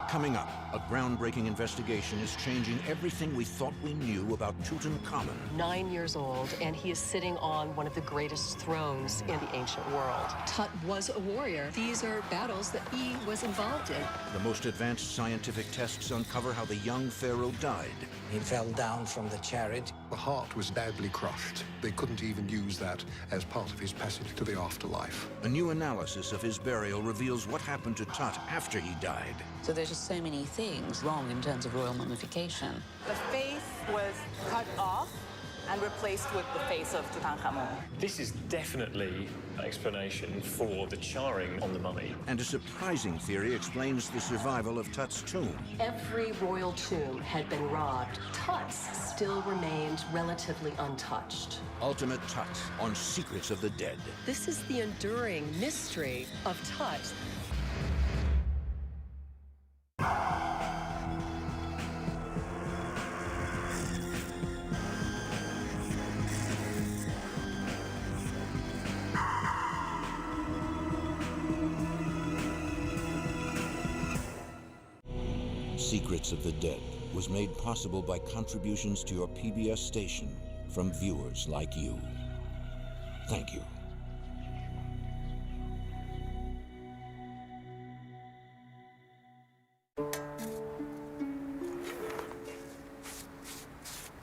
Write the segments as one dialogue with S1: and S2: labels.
S1: Coming up, a groundbreaking investigation is changing everything we thought we knew about Tutankhamun.
S2: 9 years old, and he is sitting on one of the greatest thrones in the ancient world.
S3: Tut was a warrior. These are battles that he was involved in.
S1: The most advanced scientific tests uncover how the young pharaoh died.
S4: He fell down from the chariot.
S5: The heart was badly crushed. They couldn't even use that as part of his passage to the afterlife.
S1: A new analysis of his burial reveals what happened to Tut after he died.
S6: So there's just so many things wrong in terms of royal mummification.
S7: The face was cut off and replaced with the face of Tutankhamun.
S8: This is definitely an explanation for the charring on the mummy.
S1: And a surprising theory explains the survival of Tut's tomb.
S2: Every royal tomb had been robbed. Tut's still remained relatively untouched.
S1: Ultimate Tut on Secrets of the Dead.
S2: This is the enduring mystery of Tut.
S1: Secrets of the Dead was made possible by contributions to your PBS station from viewers like you. Thank you.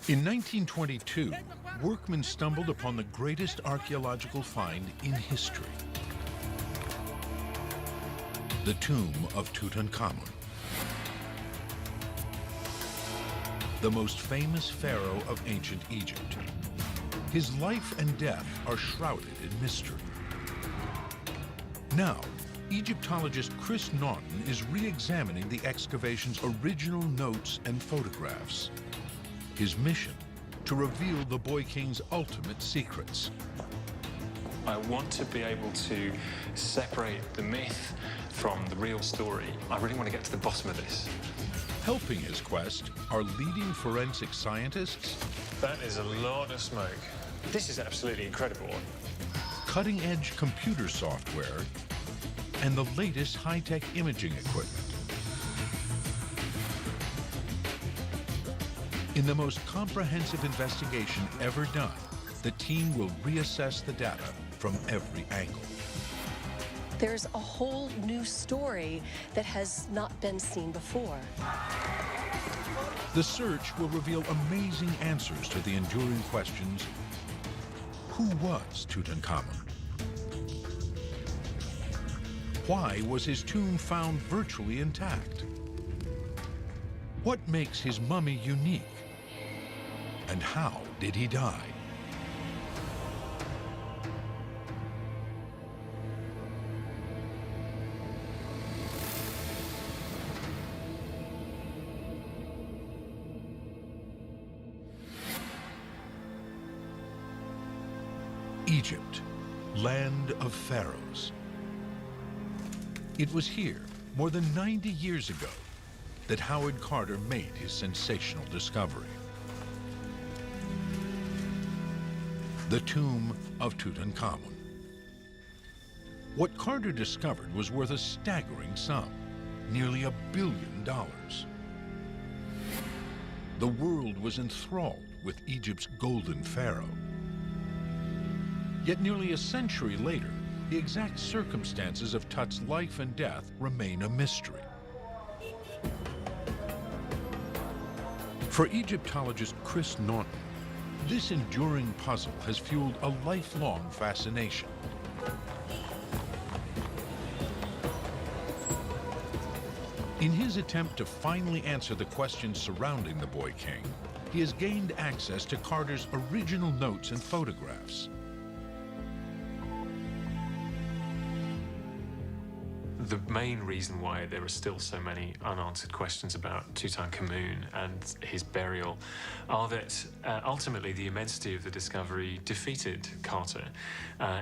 S9: In 1922, workmen stumbled upon the greatest archaeological find in history: the tomb of Tutankhamun, the most famous pharaoh of ancient Egypt. His life and death are shrouded in mystery. Now, Egyptologist Chris Naughton is re-examining the excavation's original notes and photographs. His mission: to reveal the Boy King's ultimate secrets.
S8: I want to be able to separate the myth from the real story. I really want to get to the bottom of this.
S9: Helping his quest are leading forensic scientists.
S8: That is a lot of smoke. This is absolutely incredible.
S9: Cutting-edge computer software, and the latest high-tech imaging equipment. In the most comprehensive investigation ever done, the team will reassess the data from every angle.
S2: There's a whole new story that has not been seen before.
S9: The search will reveal amazing answers to the enduring questions: who was Tutankhamun? Why was his tomb found virtually intact? What makes his mummy unique? And how did he die? Egypt, land of pharaohs. It was here, more than 90 years ago, that Howard Carter made his sensational discovery: the tomb of Tutankhamun. What Carter discovered was worth a staggering sum, nearly $1 billion. The world was enthralled with Egypt's golden pharaoh. Yet nearly a century later, the exact circumstances of Tut's life and death remain a mystery. For Egyptologist Chris Naughton, this enduring puzzle has fueled a lifelong fascination. In his attempt to finally answer the questions surrounding the Boy King, he has gained access to Carter's original notes and photographs.
S8: The main reason why there are still so many unanswered questions about Tutankhamun and his burial are that ultimately the immensity of the discovery defeated Carter.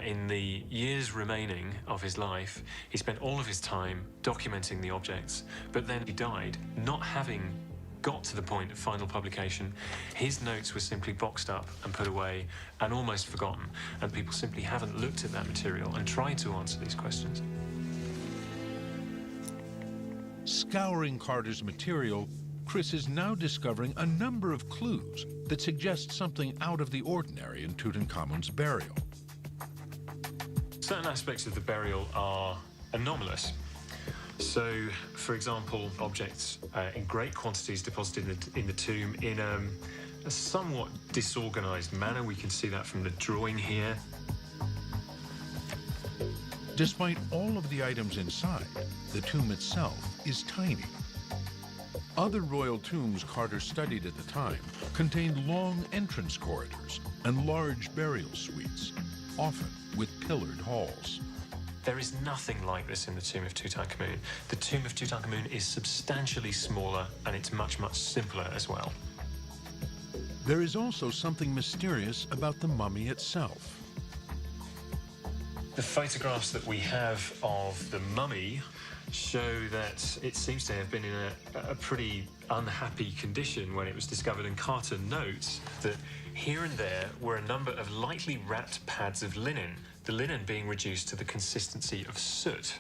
S8: In the years remaining of his life, he spent all of his time documenting the objects, but then he died, not having got to the point of final publication. His notes were simply boxed up and put away and almost forgotten, and people simply haven't looked at that material and tried to answer these questions.
S9: Scouring Carter's material, Chris is now discovering a number of clues that suggest something out of the ordinary in Tutankhamun's burial.
S8: Certain aspects of the burial are anomalous. So, for example, objects in great quantities deposited in the tomb in a somewhat disorganized manner. We can see that from the drawing here.
S9: Despite all of the items inside, the tomb itself is tiny. Other royal tombs Carter studied at the time contained long entrance corridors and large burial suites, often with pillared halls.
S8: There is nothing like this in the tomb of Tutankhamun. The tomb of Tutankhamun is substantially smaller, and it's much, much simpler as well.
S9: There is also something mysterious about the mummy itself.
S8: The photographs that we have of the mummy show that it seems to have been in a pretty unhappy condition when it was discovered, and Carter notes that here and there were a number of lightly wrapped pads of linen, the linen being reduced to the consistency of soot.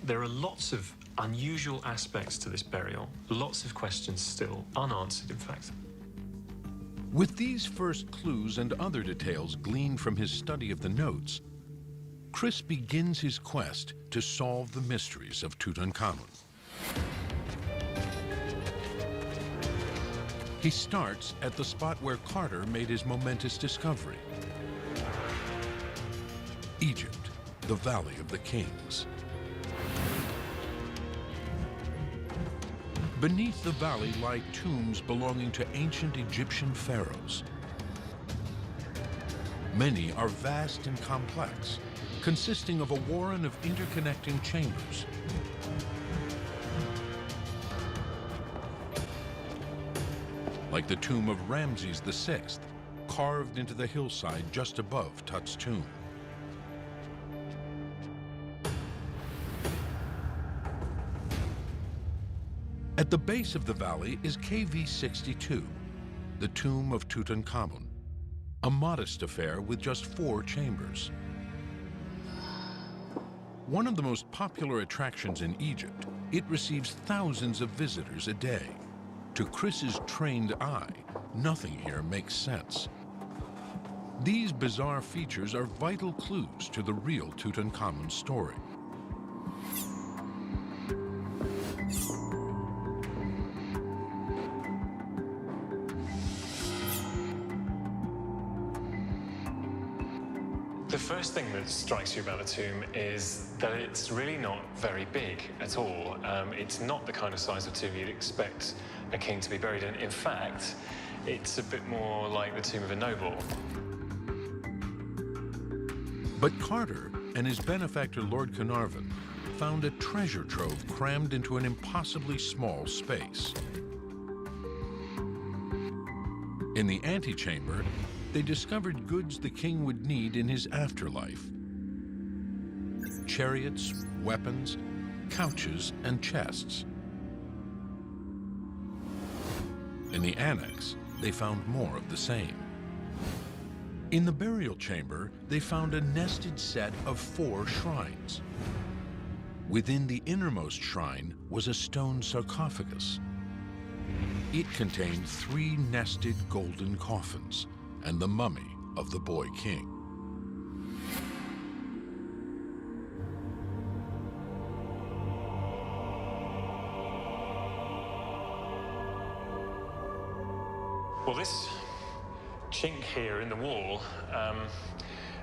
S8: There are lots of unusual aspects to this burial, lots of questions still unanswered, in fact.
S9: With these first clues and other details gleaned from his study of the notes, Chris begins his quest to solve the mysteries of Tutankhamun. He starts at the spot where Carter made his momentous discovery: Egypt, the Valley of the Kings. Beneath the valley lie tombs belonging to ancient Egyptian pharaohs. Many are vast and complex, consisting of a warren of interconnecting chambers. Like the tomb of Ramses VI, carved into the hillside just above Tut's tomb. At the base of the valley is KV-62, the tomb of Tutankhamun, a modest affair with just 4 chambers. One of the most popular attractions in Egypt, it receives thousands of visitors a day. To Chris's trained eye, nothing here makes sense. These bizarre features are vital clues to the real Tutankhamun story.
S8: The first thing that strikes you about the tomb is that it's really not very big at all. It's not the kind of size of tomb you'd expect a king to be buried in. In fact, it's a bit more like the tomb of a noble.
S9: But Carter and his benefactor Lord Carnarvon found a treasure trove crammed into an impossibly small space. In the antechamber, they discovered goods the king would need in his afterlife: chariots, weapons, couches, and chests. In the annex, they found more of the same. In the burial chamber, they found a nested set of 4 shrines. Within the innermost shrine was a stone sarcophagus. It contained 3 nested golden coffins and the mummy of the boy king.
S8: Well, this chink here in the wall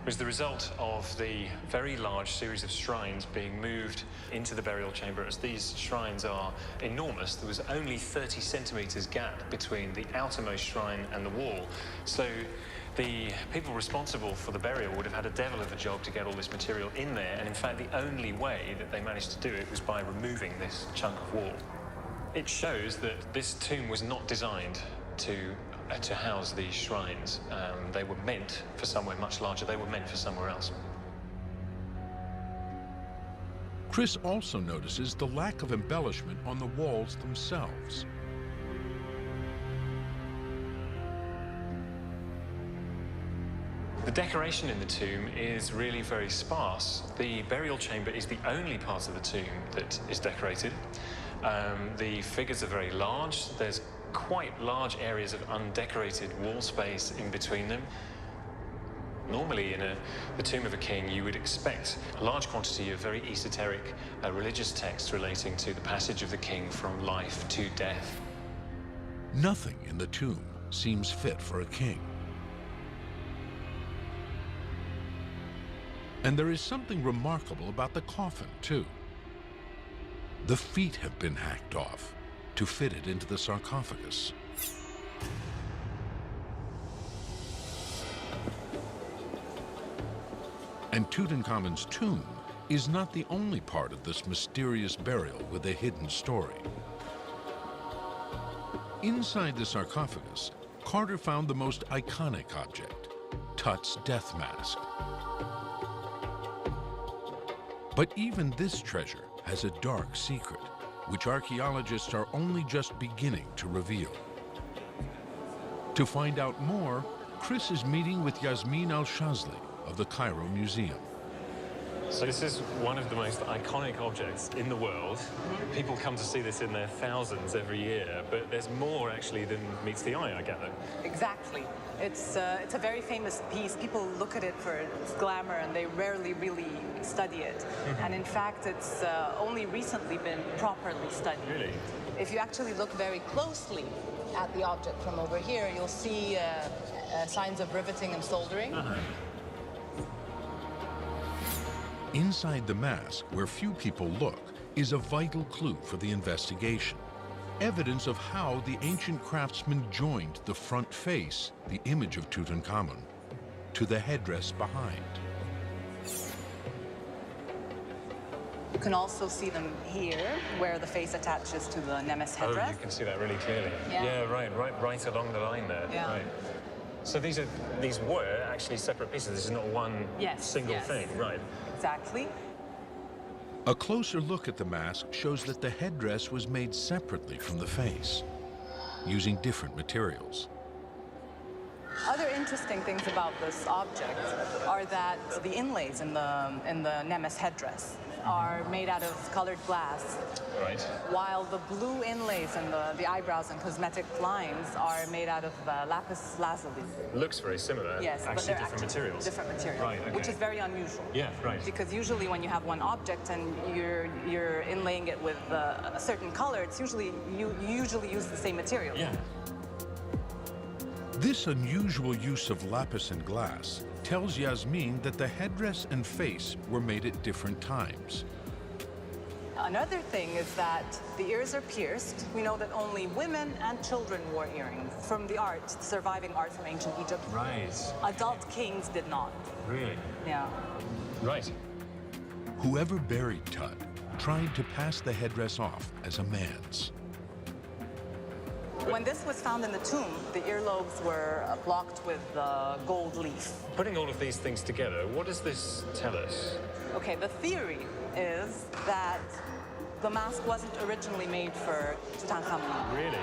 S8: was the result of the very large series of shrines being moved into the burial chamber. As these shrines are enormous, there was only 30 centimeters gap between the outermost shrine and the wall. So the people responsible for the burial would have had a devil of a job to get all this material in there. And in fact, the only way that they managed to do it was by removing this chunk of wall. It shows that this tomb was not designed to house these shrines. They were meant for somewhere much larger. They were meant for somewhere else.
S9: Chris also notices the lack of embellishment on the walls themselves.
S8: The decoration in the tomb is really very sparse. The burial chamber is the only part of the tomb that is decorated. The figures are very large. There's quite large areas of undecorated wall space in between them. Normally, in the tomb of a king, you would expect a large quantity of very esoteric religious texts relating to the passage of the king from life to death.
S9: Nothing in the tomb seems fit for a king. And there is something remarkable about the coffin, too. The feet have been hacked off to fit it into the sarcophagus. And Tutankhamun's tomb is not the only part of this mysterious burial with a hidden story. Inside the sarcophagus, Carter found the most iconic object, Tut's death mask. But even this treasure has a dark secret, which archaeologists are only just beginning to reveal. To find out more, Chris is meeting with Yasmin Al-Shazli of the Cairo Museum.
S8: So this is one of the most iconic objects in the world. People come to see this in their thousands every year, but there's more actually than meets the eye, I gather.
S7: Exactly. It's a very famous piece. People look at it for its glamour and they rarely really study it. And in fact, it's only recently been properly studied.
S8: Really?
S7: If you actually look very closely at the object from over here, you'll see signs of riveting and soldering.
S9: Inside the mask, where few people look, is a vital clue for the investigation. Evidence of how the ancient craftsman joined the front face, the image of Tutankhamun, to the headdress behind.
S7: You can also see them here, where the face attaches to the Nemes headdress.
S8: Oh, you can see that really clearly.
S7: Yeah.
S8: Right along the line there.
S7: Yeah.
S8: Right. So these were actually separate pieces. This is not one single thing, right?
S7: Exactly.
S9: A closer look at the mask shows that the headdress was made separately from the face, using different materials.
S7: Other interesting things about this object are that the inlays in the Nemes headdress are made out of colored glass.
S8: Right.
S7: While the blue inlays and the eyebrows and cosmetic lines are made out of lapis lazuli.
S8: Looks very similar.
S7: Yes, but
S8: actually
S7: they're
S8: different materials.
S7: Different materials,
S8: Right, okay.
S7: which is very unusual.
S8: Yeah, right.
S7: Because usually when you have one object and you're inlaying it with a certain color, it's usually you usually use the same material.
S8: Yeah.
S9: This unusual use of lapis and glass tells Yasmin that the headdress and face were made at different times.
S7: Another thing is that the ears are pierced. We know that only women and children wore earrings from the art, surviving art from ancient Egypt.
S8: Right.
S7: Adult kings did not.
S8: Really?
S7: Yeah.
S8: Right.
S9: Whoever buried Tut tried to pass the headdress off as a man's.
S7: When this was found in the tomb, the earlobes were blocked with gold leaf.
S8: Putting all of these things together, what does this tell us?
S7: Okay, the theory is that the mask wasn't originally made for Tutankhamun.
S8: Really?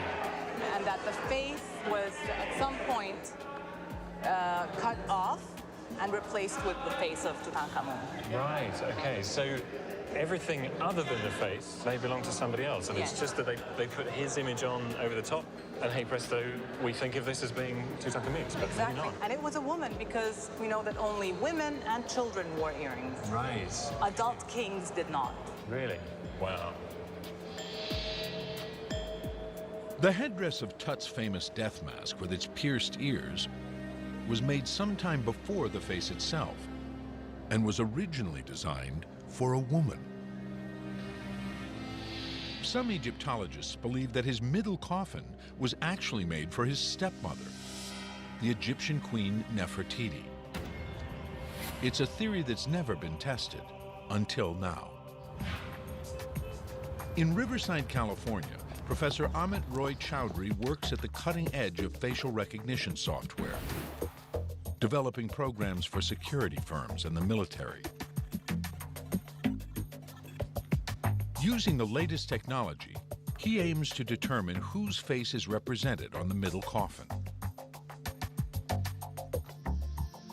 S7: And that the face was at some point cut off and replaced with the face of Tutankhamun.
S8: Right, okay. So everything other than the face, they belong to somebody else. And it's just that they put his image on over the top, and hey presto, we think of this as being Tutankhamun's, but maybe not.
S7: And it was a woman because we know that only women and children wore earrings.
S8: Right.
S7: Adult kings did not.
S8: Really? Wow.
S9: The headdress of Tut's famous death mask with its pierced ears was made sometime before the face itself and was originally designed for a woman. Some Egyptologists believe that his middle coffin was actually made for his stepmother, the Egyptian queen Nefertiti. It's a theory that's never been tested until now. In Riverside, California, Professor Amit Roy Chowdhury works at the cutting edge of facial recognition software, developing programs for security firms and the military. Using the latest technology, he aims to determine whose face is represented on the middle coffin.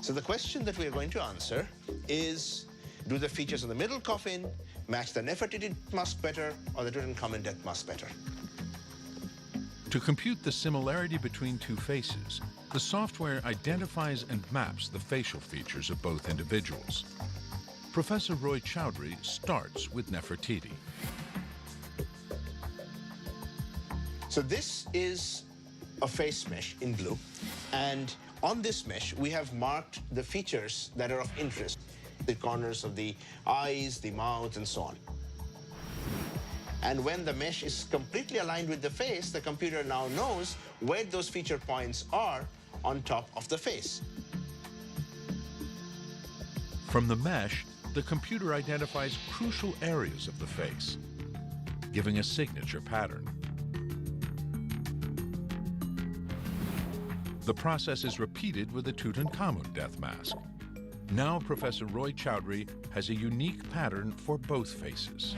S10: So the question that we are going to answer is, do the features of the middle coffin match the Nefertiti mask better or the Tutankhamun death mask better.
S9: To compute the similarity between two faces, the software identifies and maps the facial features of both individuals. Professor Roy Chowdhury starts with Nefertiti.
S10: So this is a face mesh in blue, and on this mesh we have marked the features that are of interest, the corners of the eyes, the mouth, and so on. And when the mesh is completely aligned with the face, the computer now knows where those feature points are on top of the face.
S9: From the mesh, the computer identifies crucial areas of the face, giving a signature pattern. The process is repeated with the Tutankhamun death mask. Now Professor Roy Chowdhury has a unique pattern for both faces.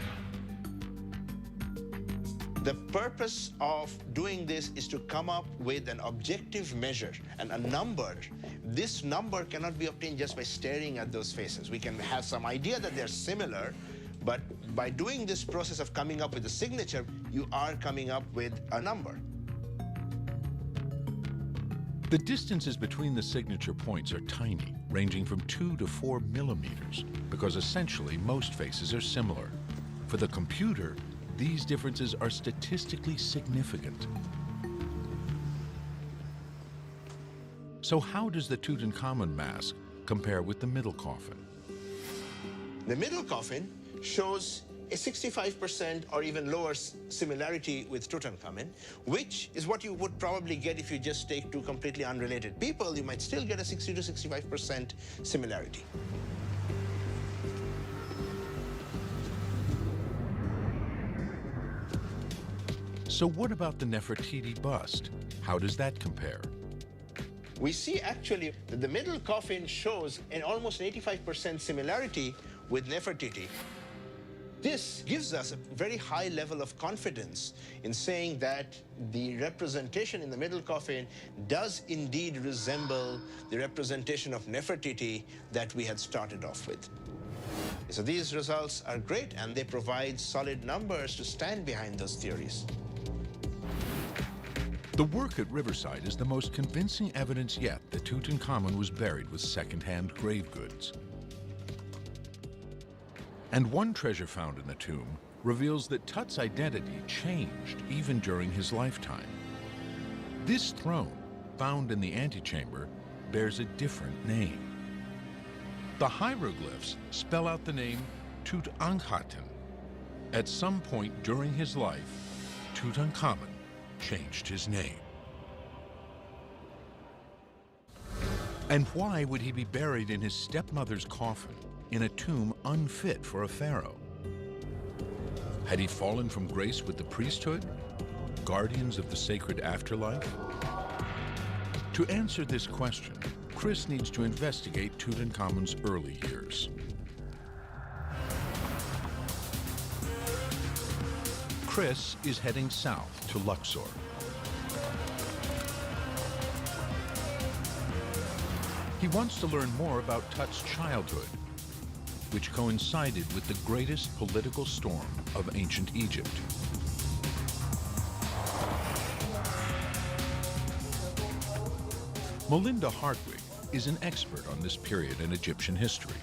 S10: The purpose of doing this is to come up with an objective measure and a number. This number cannot be obtained just by staring at those faces. We can have some idea that they're similar, but by doing this process of coming up with a signature, you are coming up with a number.
S9: The distances between the signature points are tiny, ranging from 2 to 4 millimeters, because essentially most faces are similar. For the computer, these differences are statistically significant. So how does the Tutankhamun mask compare with the middle coffin?
S10: The middle coffin shows a 65% or even lower similarity with Tutankhamun, which is what you would probably get if you just take two completely unrelated people. You might still get a 60 to 65% similarity.
S9: So what about the Nefertiti bust? How does that compare?
S10: We see actually that the middle coffin shows an almost 85% similarity with Nefertiti. This gives us a very high level of confidence in saying that the representation in the middle coffin does indeed resemble the representation of Nefertiti that we had started off with. So these results are great, and they provide solid numbers to stand behind those theories.
S9: The work at Riverside is the most convincing evidence yet that Tutankhamun was buried with second-hand grave goods. And one treasure found in the tomb reveals that Tut's identity changed even during his lifetime. This throne, found in the antechamber, bears a different name. The hieroglyphs spell out the name Tutankhamun. At some point during his life, Tutankhamun changed his name. And why would he be buried in his stepmother's coffin in a tomb unfit for a pharaoh? Had he fallen from grace with the priesthood, guardians of the sacred afterlife? To answer this question, Chris needs to investigate Tutankhamun's early years. Chris is heading south to Luxor. He wants to learn more about Tut's childhood, which coincided with the greatest political storm of ancient Egypt. Melinda Hartwig is an expert on this period in Egyptian history.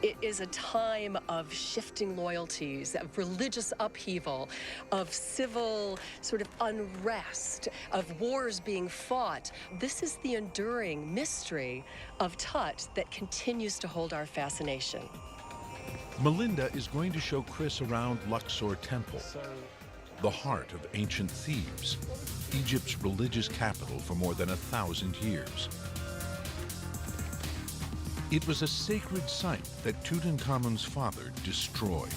S2: It is a time of shifting loyalties, of religious upheaval, of civil sort of unrest, of wars being fought. This is the enduring mystery of Tut that continues to hold our fascination.
S9: Melinda is going to show Chris around Luxor Temple, the heart of ancient Thebes, Egypt's religious capital for more than 1,000 years. It was a sacred site that Tutankhamun's father destroyed.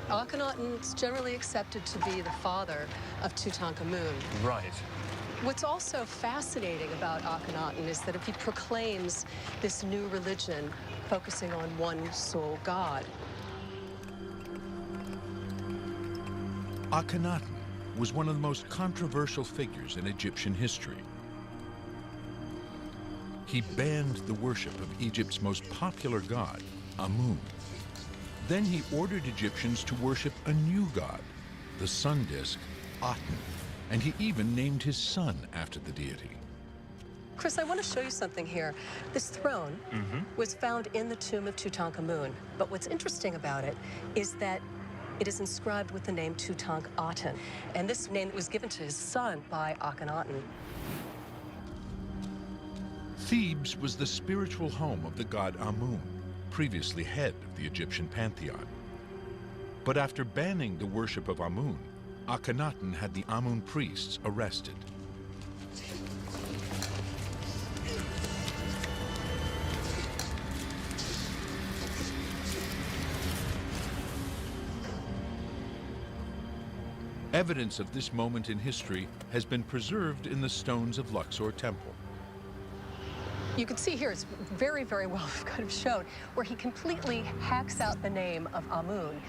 S3: Akhenaten is generally accepted to be the father of Tutankhamun.
S8: Right.
S3: What's also fascinating about Akhenaten is that he proclaims this new religion focusing on one sole God.
S9: Akhenaten was one of the most controversial figures in Egyptian history. he banned the worship of Egypt's most popular god, Amun. Then he ordered Egyptians to worship a new god, the sun disk, Aten, and he even named his son after the deity.
S3: Chris, I want to show you something here. This throne was found in the tomb of Tutankhamun, but what's interesting about it is that it is inscribed with the name Tutankhaten, and this name was given to his son by Akhenaten.
S9: Thebes was the spiritual home of the god Amun, previously head of the Egyptian pantheon. But after banning the worship of Amun, Akhenaten had the Amun priests arrested. Evidence of this moment in history has been preserved in the stones of Luxor Temple.
S3: You can see here, it's very, very well kind of shown, where he completely hacks out the name of Amun.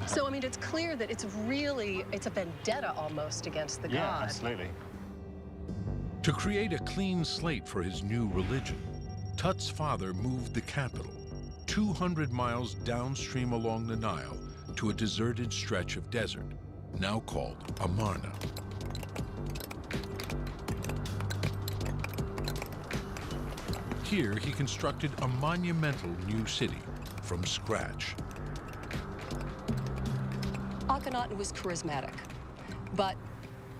S3: So, I mean, it's clear that it's a vendetta almost against the god.
S8: Yeah, absolutely.
S9: To create a clean slate for his new religion, Tut's father moved the capital 200 miles downstream along the Nile to a deserted stretch of desert, now called Amarna. Here, he constructed a monumental new city from scratch.
S3: Akhenaten was charismatic, but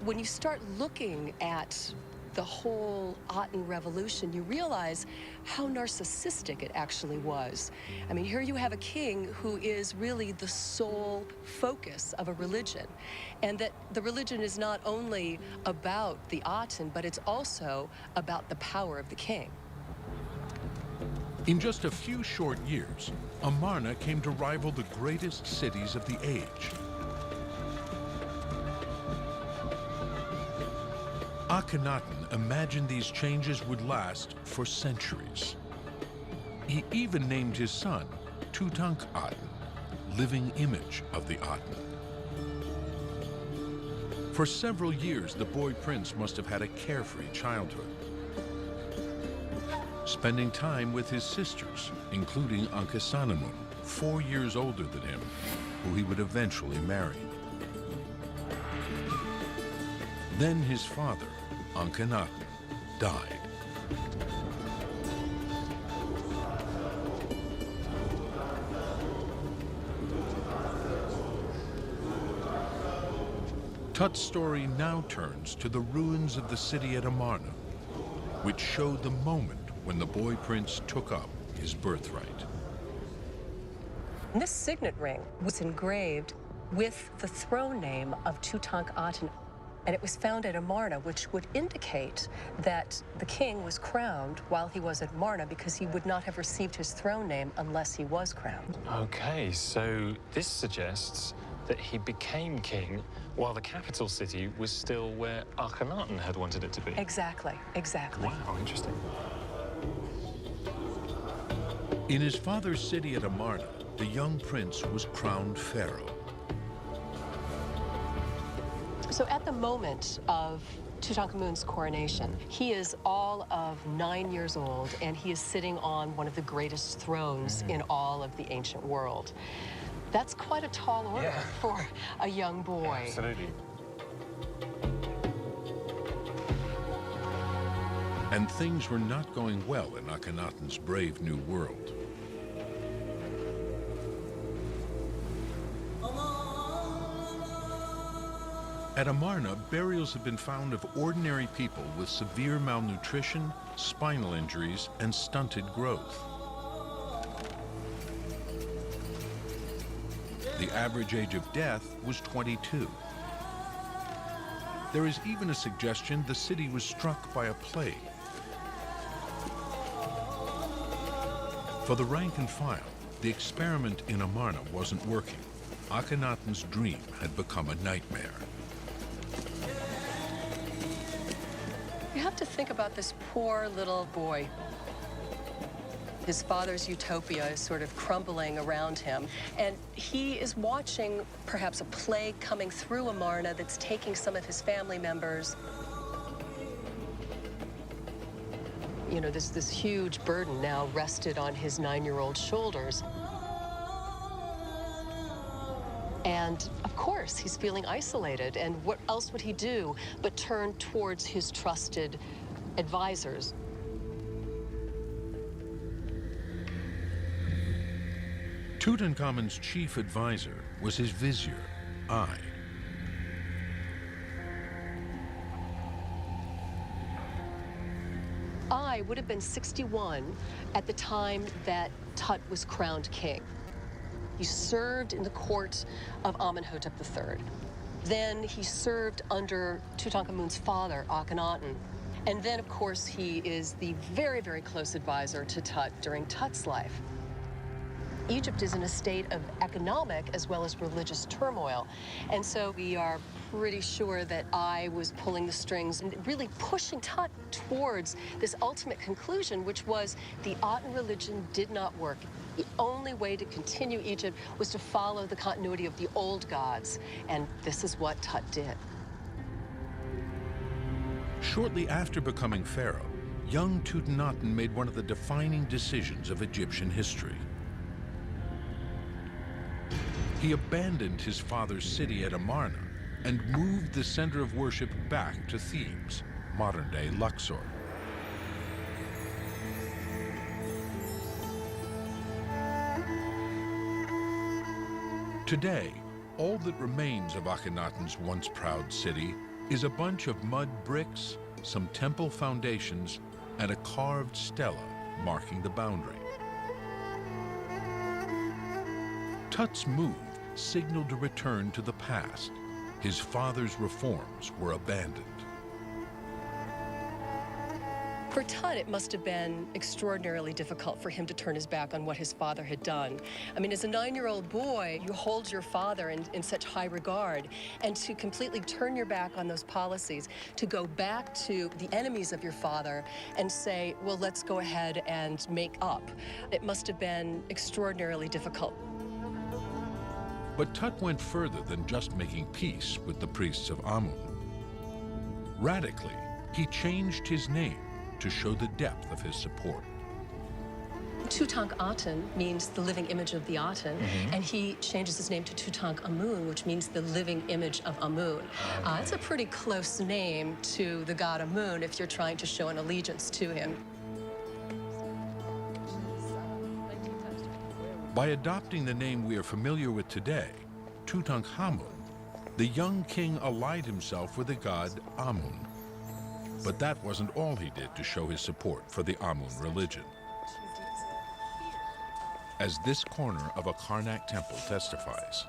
S3: when you start looking at the whole Aten revolution, you realize how narcissistic it actually was. I mean, here you have a king who is really the sole focus of a religion, and that the religion is not only about the Aten, but it's also about the power of the king.
S9: In just a few short years, Amarna came to rival the greatest cities of the age. Akhenaten imagined these changes would last for centuries. He even named his son Tutankhaten, living image of the Aten. For several years, the boy prince must have had a carefree childhood, spending time with his sisters, including Ankhesenamun, 4 years older than him, who he would eventually marry. Then his father, Akhenaten, died. Tut's story now turns to the ruins of the city at Amarna, which showed the moment when the boy prince took up his birthright.
S3: And this signet ring was engraved with the throne name of Tutankhaten, and it was found at Amarna, which would indicate that the king was crowned while he was at Amarna, because he would not have received his throne name unless he was crowned.
S8: Okay, so this suggests that he became king while the capital city was still where Akhenaten had wanted it to be.
S3: Exactly, exactly.
S8: Wow, interesting.
S9: In his father's city at Amarna, the young prince was crowned pharaoh.
S3: So at the moment of Tutankhamun's coronation, he is all of 9 years old, and he is sitting on one of the greatest thrones in all of the ancient world. That's quite a tall order for a young boy.
S8: Absolutely.
S9: And things were not going well in Akhenaten's brave new world. At Amarna, burials have been found of ordinary people with severe malnutrition, spinal injuries, and stunted growth. The average age of death was 22. There is even a suggestion the city was struck by a plague. For the rank and file, the experiment in Amarna wasn't working. Akhenaten's dream had become a nightmare.
S3: You have to think about this poor little boy. His father's utopia is sort of crumbling around him, and he is watching perhaps a plague coming through Amarna that's taking some of his family members. You
S2: You know, this huge burden now rested on his 9-year-old shoulders. And of course, he's feeling isolated. And what else would he do but turn towards his trusted advisors?
S9: Tutankhamun's chief advisor was his vizier, I.
S2: I would have been 61 at the time that Tut was crowned king. He served in the court of Amenhotep III. Then he served under Tutankhamun's father, Akhenaten. And then, of course, he is the very, very close advisor to Tut during Tut's life. Egypt is in a state of economic as well as religious turmoil. And so we are pretty sure that I was pulling the strings and really pushing Tut towards this ultimate conclusion, which was the Aten religion did not work. The only way to continue Egypt was to follow the continuity of the old gods. And this is what Tut did.
S9: Shortly after becoming pharaoh, young Tutankhamun made one of the defining decisions of Egyptian history. He abandoned his father's city at Amarna and moved the center of worship back to Thebes, modern-day Luxor. Today, all that remains of Akhenaten's once proud city is a bunch of mud bricks, some temple foundations, and a carved stela marking the boundary. Tut's move signaled a return to the past. His father's reforms were abandoned.
S2: For Tut, it must have been extraordinarily difficult for him to turn his back on what his father had done. I mean, as a 9-year-old boy, you hold your father in such high regard, and to completely turn your back on those policies, to go back to the enemies of your father and say, well, let's go ahead and make up. It must have been extraordinarily difficult.
S9: But Tut went further than just making peace with the priests of Amun. Radically, he changed his name to show the depth of his support.
S2: Tutankhaten means the living image of the Aten, and he changes his name to Tutankhamun, which means the living image of Amun. It's a pretty close name to the god Amun if you're trying to show an allegiance to him.
S9: By adopting the name we are familiar with today, Tutankhamun, the young king allied himself with the god Amun. But that wasn't all he did to show his support for the Amun religion. As this corner of a Karnak temple testifies.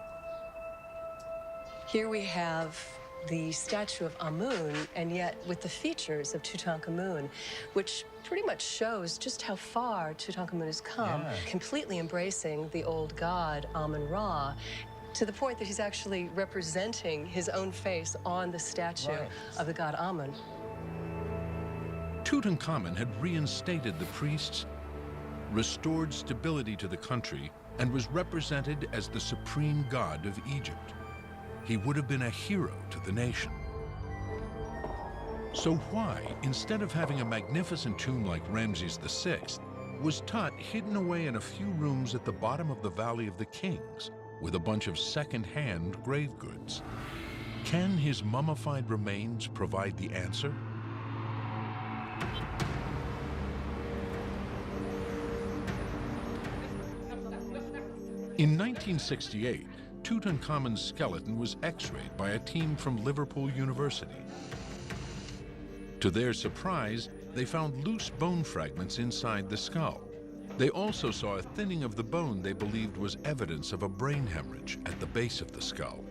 S2: Here we have the statue of Amun, and yet with the features of Tutankhamun, which pretty much shows just how far Tutankhamun has come, completely embracing the old god Amun-Ra, to the point that he's actually representing his own face on the statue of the god Amun.
S9: Tutankhamun had reinstated the priests, restored stability to the country, and was represented as the supreme god of Egypt. He would have been a hero to the nation. So why, instead of having a magnificent tomb like Ramses VI, was Tut hidden away in a few rooms at the bottom of the Valley of the Kings with a bunch of second-hand grave goods? Can his mummified remains provide the answer? In 1968, Tutankhamun's skeleton was x-rayed by a team from Liverpool University. To their surprise, they found loose bone fragments inside the skull. They also saw a thinning of the bone they believed was evidence of a brain hemorrhage at the base of the skull.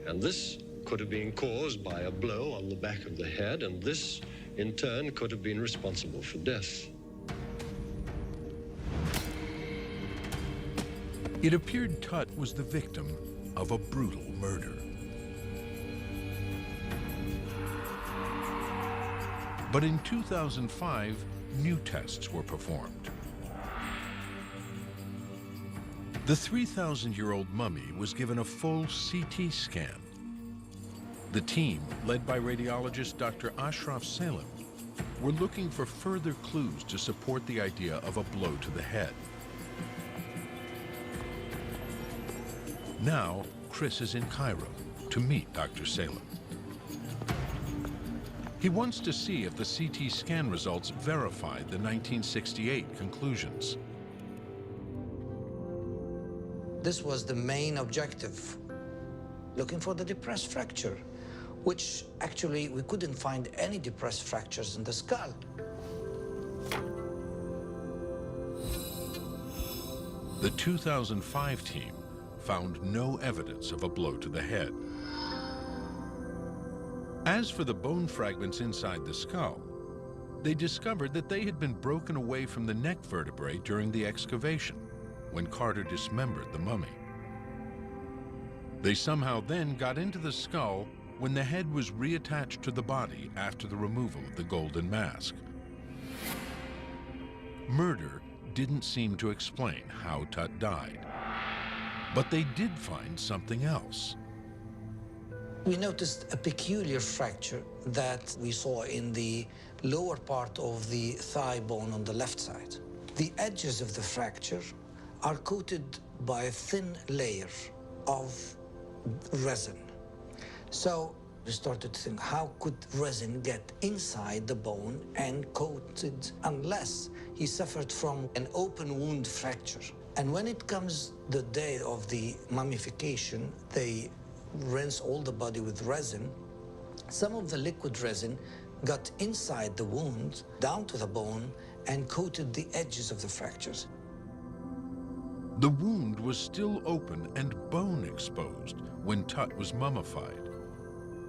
S11: And this could have been caused by a blow on the back of the head, and this, in turn, could have been responsible for death.
S9: It appeared Tut was the victim of a brutal murder. But in 2005, new tests were performed. The 3,000-year-old mummy was given a full CT scan. The team, led by radiologist Dr. Ashraf Salem, were looking for further clues to support the idea of a blow to the head. Now, Chris is in Cairo to meet Dr. Salem. He wants to see if the CT scan results verify the 1968 conclusions.
S4: This was the main objective, looking for the depressed fracture, which actually we couldn't find any depressed fractures in the skull.
S9: The 2005 team found no evidence of a blow to the head. As for the bone fragments inside the skull, they discovered that they had been broken away from the neck vertebrae during the excavation, when Carter dismembered the mummy. They somehow then got into the skull when the head was reattached to the body after the removal of the golden mask. Murder didn't seem to explain how Tut died, but they did find something else.
S4: We noticed a peculiar fracture that we saw in the lower part of the thigh bone on the left side. The edges of the fracture are coated by a thin layer of resin. So we started to think, how could resin get inside the bone and coated unless he suffered from an open wound fracture? And when it comes the day of the mummification, they rinse all the body with resin. Some of the liquid resin got inside the wound, down to the bone, and coated the edges of the fractures.
S9: The wound was still open and bone exposed when Tut was mummified.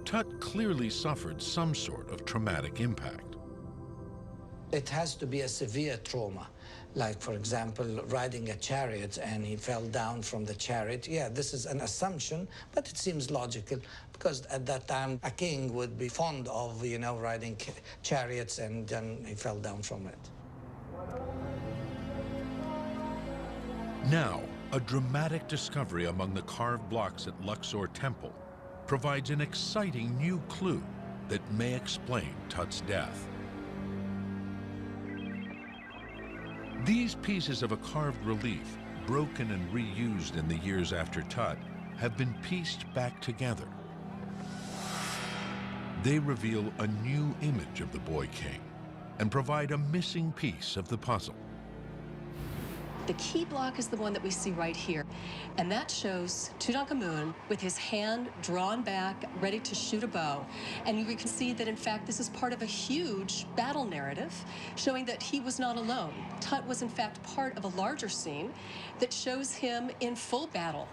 S9: Tut clearly suffered some sort of traumatic impact.
S4: It has to be a severe trauma, like, for example, riding a chariot and he fell down from the chariot. Yeah, this is an assumption, but it seems logical because at that time a king would be fond of, riding chariots, and then he fell down from it.
S9: Now, a dramatic discovery among the carved blocks at Luxor Temple provides an exciting new clue that may explain Tut's death. These pieces of a carved relief, broken and reused in the years after Tut, have been pieced back together. They reveal a new image of the boy king and provide a missing piece of the puzzle.
S2: The key block is the one that we see right here, and that shows Tutankhamun with his hand drawn back, ready to shoot a bow. And we can see that, in fact, this is part of a huge battle narrative showing that he was not alone. Tut was, in fact, part of a larger scene that shows him in full battle.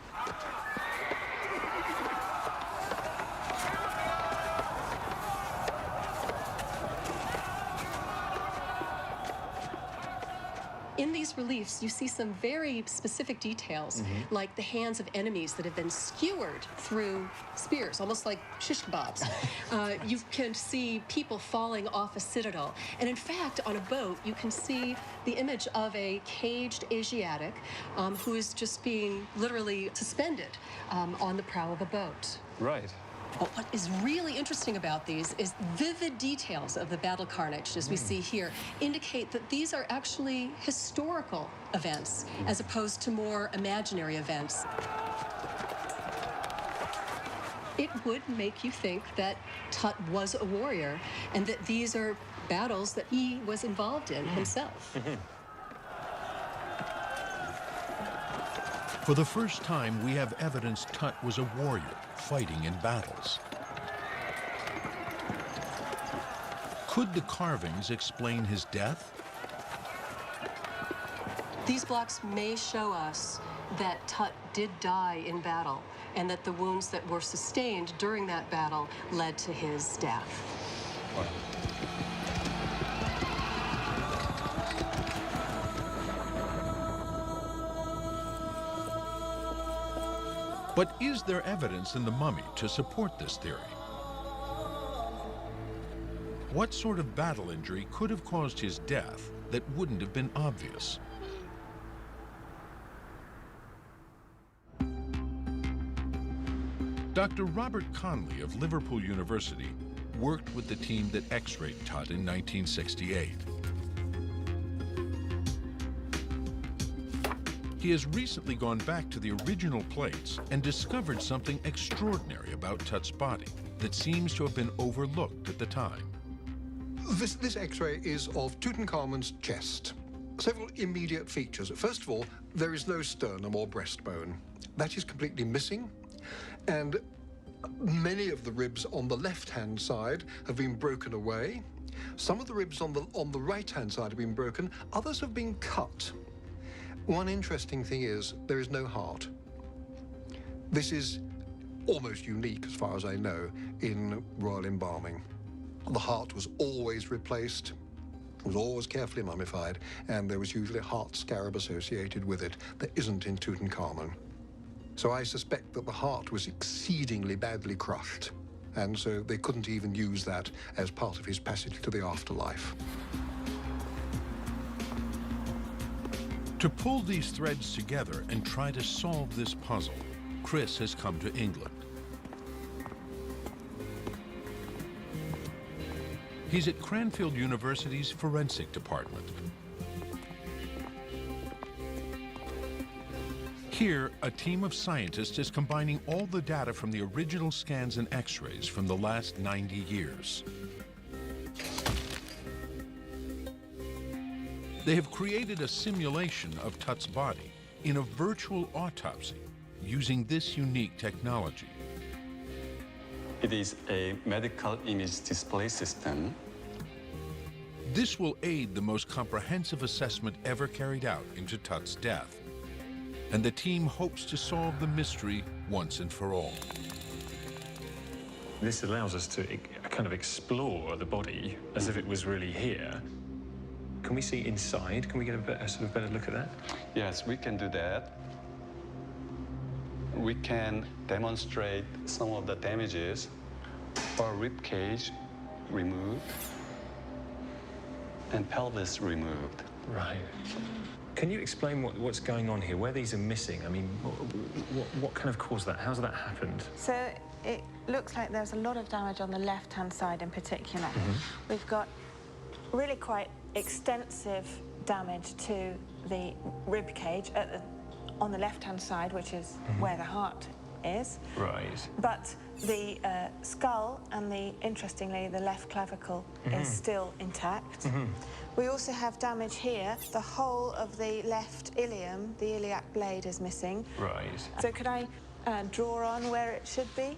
S2: In these reliefs, you see some very specific details, like the hands of enemies that have been skewered through spears, almost like shish kebabs. You can see people falling off a citadel. And in fact, on a boat, you can see the image of a caged Asiatic who is just being literally suspended on the prow of a boat.
S8: Right.
S2: But what is really interesting about these is vivid details of the battle carnage, as we see here, indicate that these are actually historical events as opposed to more imaginary events. It would make you think that Tut was a warrior and that these are battles that he was involved in himself.
S9: For the first time, we have evidence Tut was a warrior fighting in battles. Could the carvings explain his death?
S2: These blocks may show us that Tut did die in battle and that the wounds that were sustained during that battle led to his death.
S8: Wow.
S9: But is there evidence in the mummy to support this theory? What sort of battle injury could have caused his death that wouldn't have been obvious? Dr. Robert Conley of Liverpool University worked with the team that X-rayed Tut in 1968. He has recently gone back to the original plates and discovered something extraordinary about Tut's body that seems to have been overlooked at the time.
S5: This X-ray is of Tutankhamun's chest. Several immediate features. First of all, there is no sternum or breastbone. That is completely missing, and many of the ribs on the left-hand side have been broken away. Some of the ribs on the right-hand side have been broken. Others have been cut. One interesting thing is there is no heart. This is almost unique, as far as I know, in royal embalming. The heart was always replaced, was always carefully mummified, and there was usually a heart scarab associated with it. There isn't in Tutankhamun. So I suspect that the heart was exceedingly badly crushed, and so they couldn't even use that as part of his passage to the afterlife.
S9: To pull these threads together and try to solve this puzzle, Chris has come to England. He's at Cranfield University's forensic department. Here, a team of scientists is combining all the data from the original scans and X-rays from the last 90 years. They have created a simulation of Tut's body in a virtual autopsy using this unique technology.
S12: It is a medical image display system.
S9: This will aid the most comprehensive assessment ever carried out into Tut's death. And the team hopes to solve the mystery once and for all.
S8: This allows us to kind of explore the body as if it was really here. Can we see inside? Can we get a sort of better look at that?
S12: Yes, we can do that. We can demonstrate some of the damages for rib cage removed and pelvis removed.
S8: Right. Can you explain what's going on here? Where these are missing? I mean, what kind of caused that? How's that happened?
S13: So it looks like there's a lot of damage on the left-hand side in particular. We've got really quite extensive damage to the rib cage on the left-hand side, which is where the heart is.
S8: Right.
S13: But the skull and interestingly, the left clavicle is still intact. We also have damage here. The whole of the left ilium, the iliac blade, is missing.
S8: Right.
S13: So could I draw on where it should be?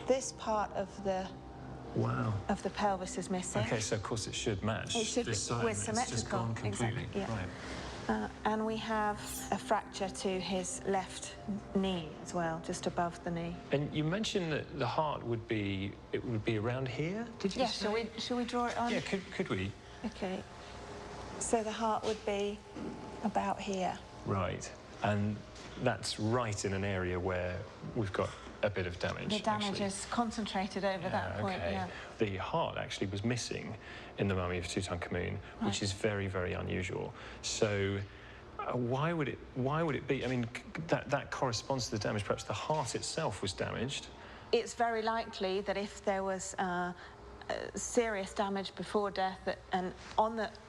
S13: This part of the pelvis is missing.
S8: Okay, so of course it should match.
S13: It should be
S8: side,
S13: with symmetrical.
S8: It's just gone completely.
S13: Exactly, yeah.
S8: Right.
S13: And we have a fracture to his left knee as well, just above the knee.
S8: And you mentioned that the heart would be around here. Did you say?
S13: Yeah. Shall we draw it on?
S8: Yeah. Could we?
S13: Okay. So the heart would be about here.
S8: Right. And that's right in an area where we've got a bit of damage.
S13: The damage is concentrated over that point.
S8: Okay.
S13: Yeah.
S8: The heart actually was missing in the mummy of Tutankhamun, which is very, very unusual. So why would it be? I mean, that corresponds to the damage. Perhaps the heart itself was damaged.
S13: It's very likely that if there was serious damage before death and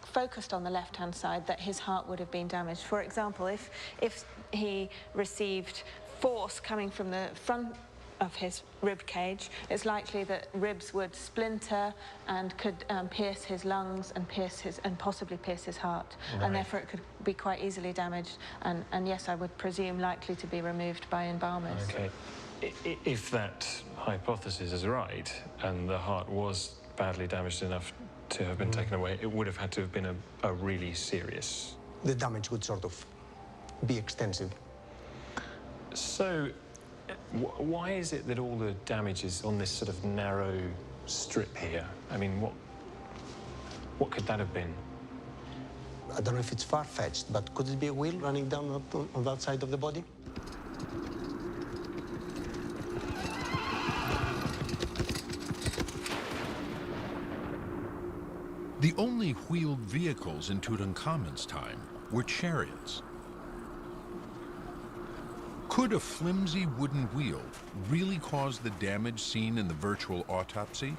S13: focused on the left-hand side, that his heart would have been damaged. For example, if he received force coming from the front of his rib cage, it's likely that ribs would splinter and could pierce his lungs and possibly pierce his heart, and therefore it could be quite easily damaged. And yes, I would presume likely to be removed by embalmers.
S8: Okay. If that hypothesis is right, and the heart was badly damaged enough to have been taken away, it would have had to have been a really serious...
S14: The damage would sort of be extensive.
S8: So, why is it that all the damage is on this sort of narrow strip here? I mean, what could that have been?
S14: I don't know if it's far-fetched, but could it be a wheel running down on that side of the body?
S9: The only wheeled vehicles in Tutankhamun's time were chariots. Could a flimsy wooden wheel really cause the damage seen in the virtual autopsy?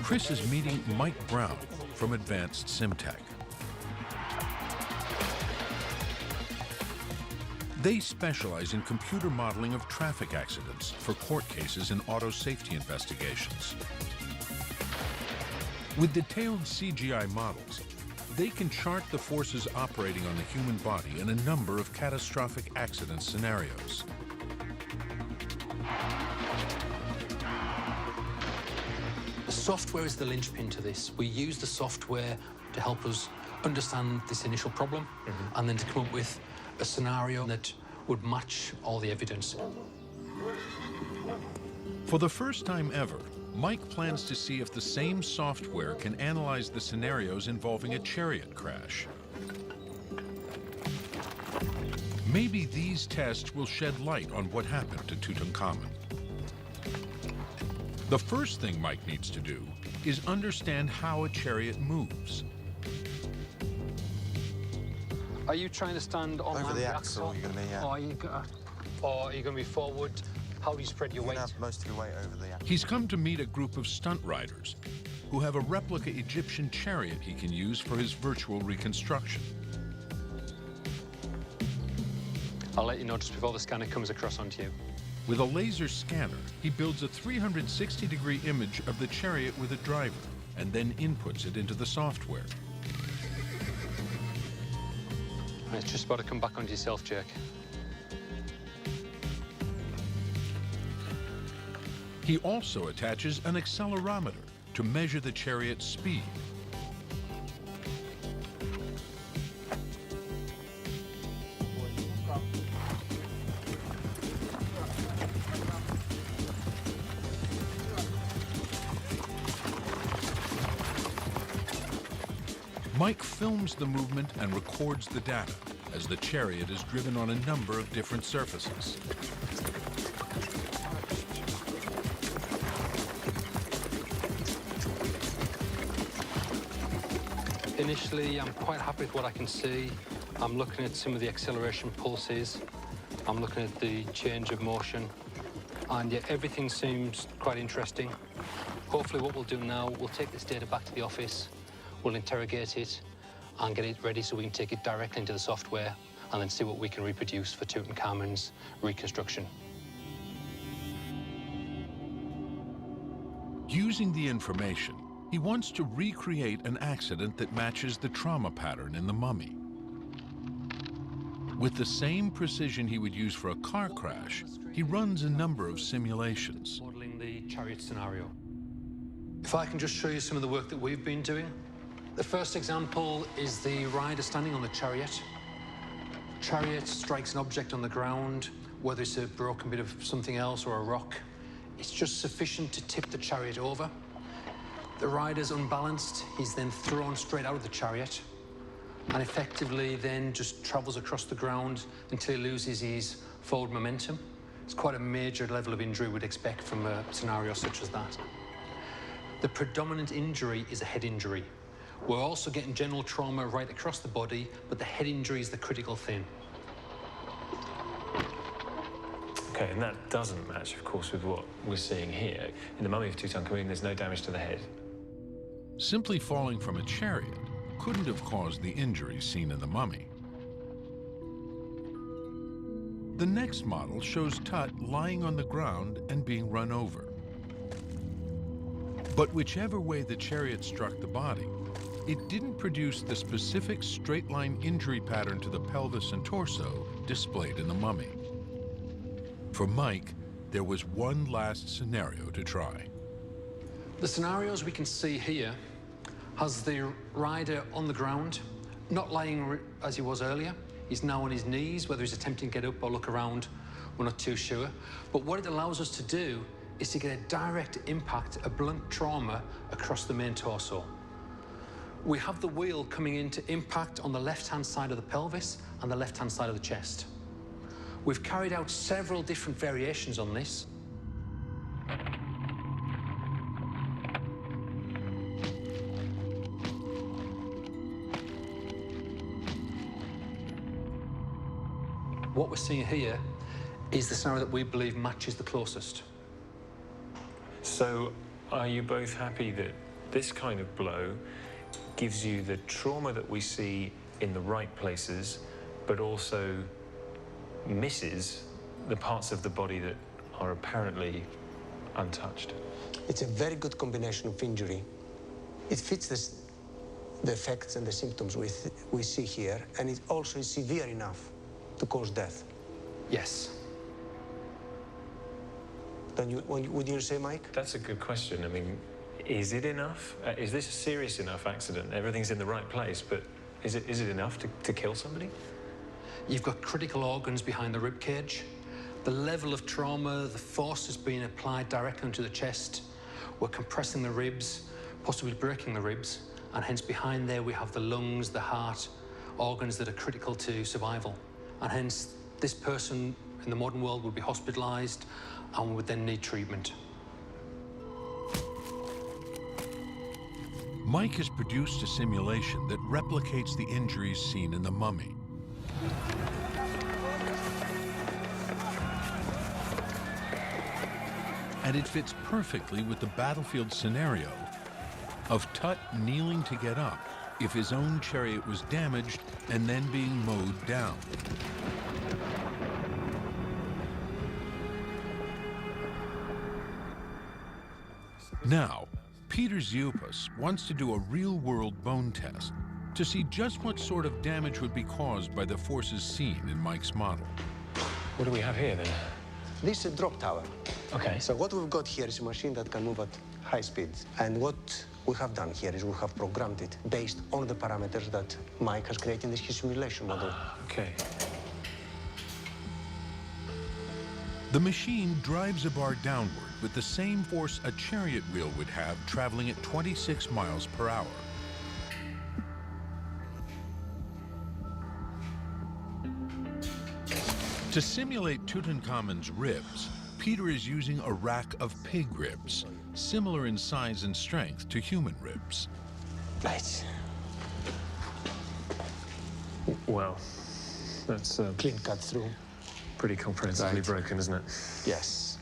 S9: Chris is meeting Mike Brown from Advanced SimTech. They specialize in computer modeling of traffic accidents for court cases and auto safety investigations. With detailed CGI models, they can chart the forces operating on the human body in a number of catastrophic accident scenarios.
S15: The software is the linchpin to this. We use the software to help us understand this initial problem and then to come up with a scenario that would match all the evidence.
S9: For the first time ever, Mike plans to see if the same software can analyze the scenarios involving a chariot crash. Maybe these tests will shed light on what happened to Tutankhamun. The first thing Mike needs to do is understand how a chariot moves.
S15: Are you trying to stand on
S16: over the axle? You're going to be, yeah.
S15: Or are you going to be forward? How do you spread your weight?
S16: Have most of your weight over the axle.
S9: He's come to meet a group of stunt riders who have a replica Egyptian chariot he can use for his virtual reconstruction.
S15: I'll let you know just before the scanner comes across onto you.
S9: With a laser scanner, he builds a 360-degree image of the chariot with a driver and then inputs it into the software.
S15: It's just about to come back onto yourself, Jerk.
S9: He also attaches an accelerometer to measure the chariot's speed. Mike films the movement and records the data as the chariot is driven on a number of different surfaces.
S15: Initially, I'm quite happy with what I can see. I'm looking at some of the acceleration pulses. I'm looking at the change of motion. And yeah, everything seems quite interesting. Hopefully what we'll do now, we'll take this data back to the office, we'll interrogate it and get it ready so we can take it directly into the software and then see what we can reproduce for Tutankhamun's reconstruction.
S9: Using the information, he wants to recreate an accident that matches the trauma pattern in the mummy. With the same precision he would use for a car crash, he runs a number of simulations.
S15: Modeling the chariot scenario. If I can just show you some of the work that we've been doing. The first example is the rider standing on the chariot. Chariot strikes an object on the ground, whether it's a broken bit of something else or a rock. It's just sufficient to tip the chariot over. The rider's unbalanced, he's then thrown straight out of the chariot and effectively then just travels across the ground until he loses his forward momentum. It's quite a major level of injury we'd expect from a scenario such as that. The predominant injury is a head injury. We're also getting general trauma right across the body, but the head injury is the critical thing.
S8: Okay, and that doesn't match, of course, with what we're seeing here. In the mummy of Tutankhamun, there's no damage to the head.
S9: Simply falling from a chariot couldn't have caused the injuries seen in the mummy. The next model shows Tut lying on the ground and being run over. But whichever way the chariot struck the body, it didn't produce the specific straight-line injury pattern to the pelvis and torso displayed in the mummy. For Mike, there was one last scenario to try.
S15: The scenarios we can see here has the rider on the ground, not lying as he was earlier. He's now on his knees, whether he's attempting to get up or look around, we're not too sure. But what it allows us to do is to get a direct impact, a blunt trauma across the main torso. We have the wheel coming in to impact on the left-hand side of the pelvis and the left-hand side of the chest. We've carried out several different variations on this. What we're seeing here is the scenario that we believe matches the closest.
S8: So, are you both happy that this kind of blow gives you the trauma that we see in the right places, but also misses the parts of the body that are apparently untouched?
S14: It's a very good combination of injury. It fits the effects and the symptoms we see here, and it also is severe enough to cause death.
S15: Yes.
S14: Would you say, Mike?
S8: That's a good question. I mean, is it enough? Is this a serious enough accident? Everything's in the right place, but is it enough to kill somebody?
S15: You've got critical organs behind the rib cage. The level of trauma, the force is being applied directly into the chest. We're compressing the ribs, possibly breaking the ribs, and hence behind there we have the lungs, the heart, organs that are critical to survival. And hence this person in the modern world would be hospitalized and would then need treatment.
S9: Mike has produced a simulation that replicates the injuries seen in the mummy. And it fits perfectly with the battlefield scenario of Tut kneeling to get up if his own chariot was damaged and then being mowed down. Now, Peter Ziupas wants to do a real-world bone test to see just what sort of damage would be caused by the forces seen in Mike's model.
S8: What do we have here, then?
S14: This is a drop tower.
S8: Okay.
S14: So what we've got here is a machine that can move at high speeds. And what we have done here is we have programmed it based on the parameters that Mike has created in this simulation model.
S8: Okay.
S9: The machine drives a bar downward with the same force a chariot wheel would have traveling at 26 miles per hour. To simulate Tutankhamun's ribs, Peter is using a rack of pig ribs, similar in size and strength to human ribs.
S14: Right.
S8: Well, that's
S14: clean cut through.
S8: Pretty comprehensively broken, isn't it?
S14: Yes.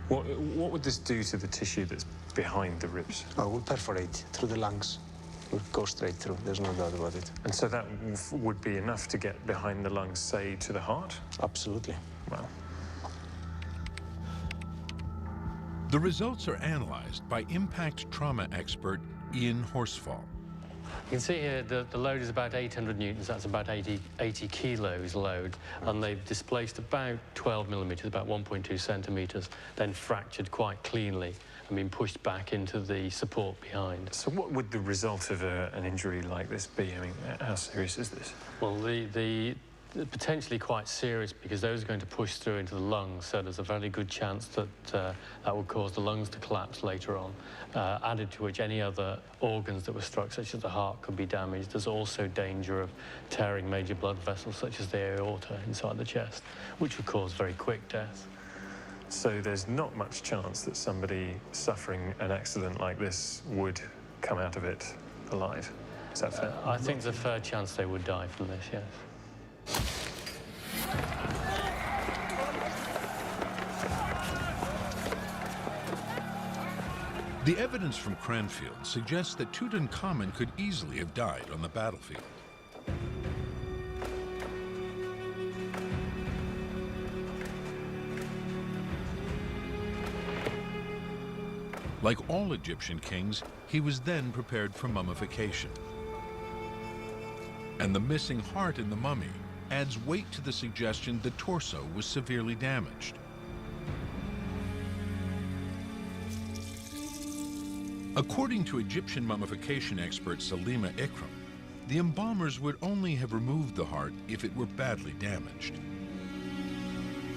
S8: What would this do to the tissue that's behind the ribs?
S14: Oh, we'll perforate through the lungs. We'll go straight through. There's no doubt about it.
S8: And so that would be enough to get behind the lungs, say, to the heart?
S14: Absolutely.
S8: Wow.
S9: The results are analyzed by impact trauma expert Ian Horsfall.
S17: You can see here the load is about 800 newtons, that's about 80 kilos load, and they've displaced about 12 millimeters, about 1.2 centimeters, then fractured quite cleanly and been pushed back into the support behind.
S8: So what would the result of an injury like this be? I mean, how serious is this?
S17: Well, the potentially quite serious because those are going to push through into the lungs, so there's a very good chance that that would cause the lungs to collapse later on, added to which any other organs that were struck, such as the heart, could be damaged. There's also danger of tearing major blood vessels, such as the aorta inside the chest, which would cause very quick death.
S8: So there's not much chance that somebody suffering an accident like this would come out of it alive. Is that fair?
S17: I think there's a fair chance they would die from this, yes.
S9: The evidence from Cranfield suggests that Tutankhamun could easily have died on the battlefield. Like all Egyptian kings, he was then prepared for mummification. And the missing heart in the mummy adds weight to the suggestion the torso was severely damaged. According to Egyptian mummification expert Salima Ikram, the embalmers would only have removed the heart if it were badly damaged.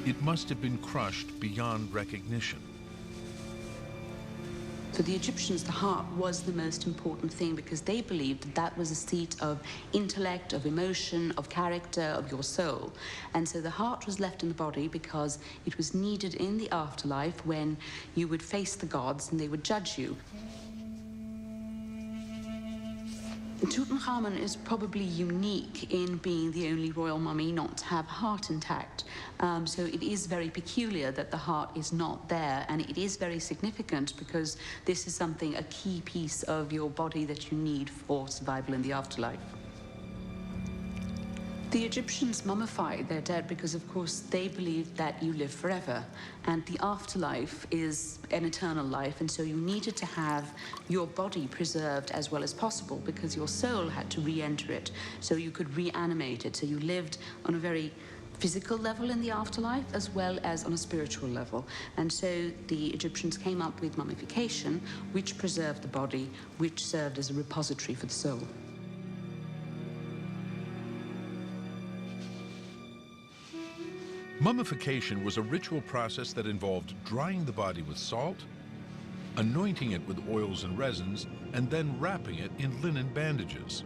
S9: It must have been crushed beyond recognition.
S6: For the Egyptians, the heart was the most important thing because they believed that that was a seat of intellect, of emotion, of character, of your soul. And so the heart was left in the body because it was needed in the afterlife when you would face the gods and they would judge you. Tutankhamun is probably unique in being the only royal mummy not to have heart intact. So it is very peculiar that the heart is not there, and it is very significant because this is something, a key piece of your body that you need for survival in the afterlife. The Egyptians mummified their dead because, of course, they believed that you live forever, and the afterlife is an eternal life, and so you needed to have your body preserved as well as possible because your soul had to re-enter it, so you could reanimate it. So you lived on a very physical level in the afterlife as well as on a spiritual level. And so the Egyptians came up with mummification, which preserved the body, which served as a repository for the soul.
S9: Mummification was a ritual process that involved drying the body with salt, anointing it with oils and resins, and then wrapping it in linen bandages.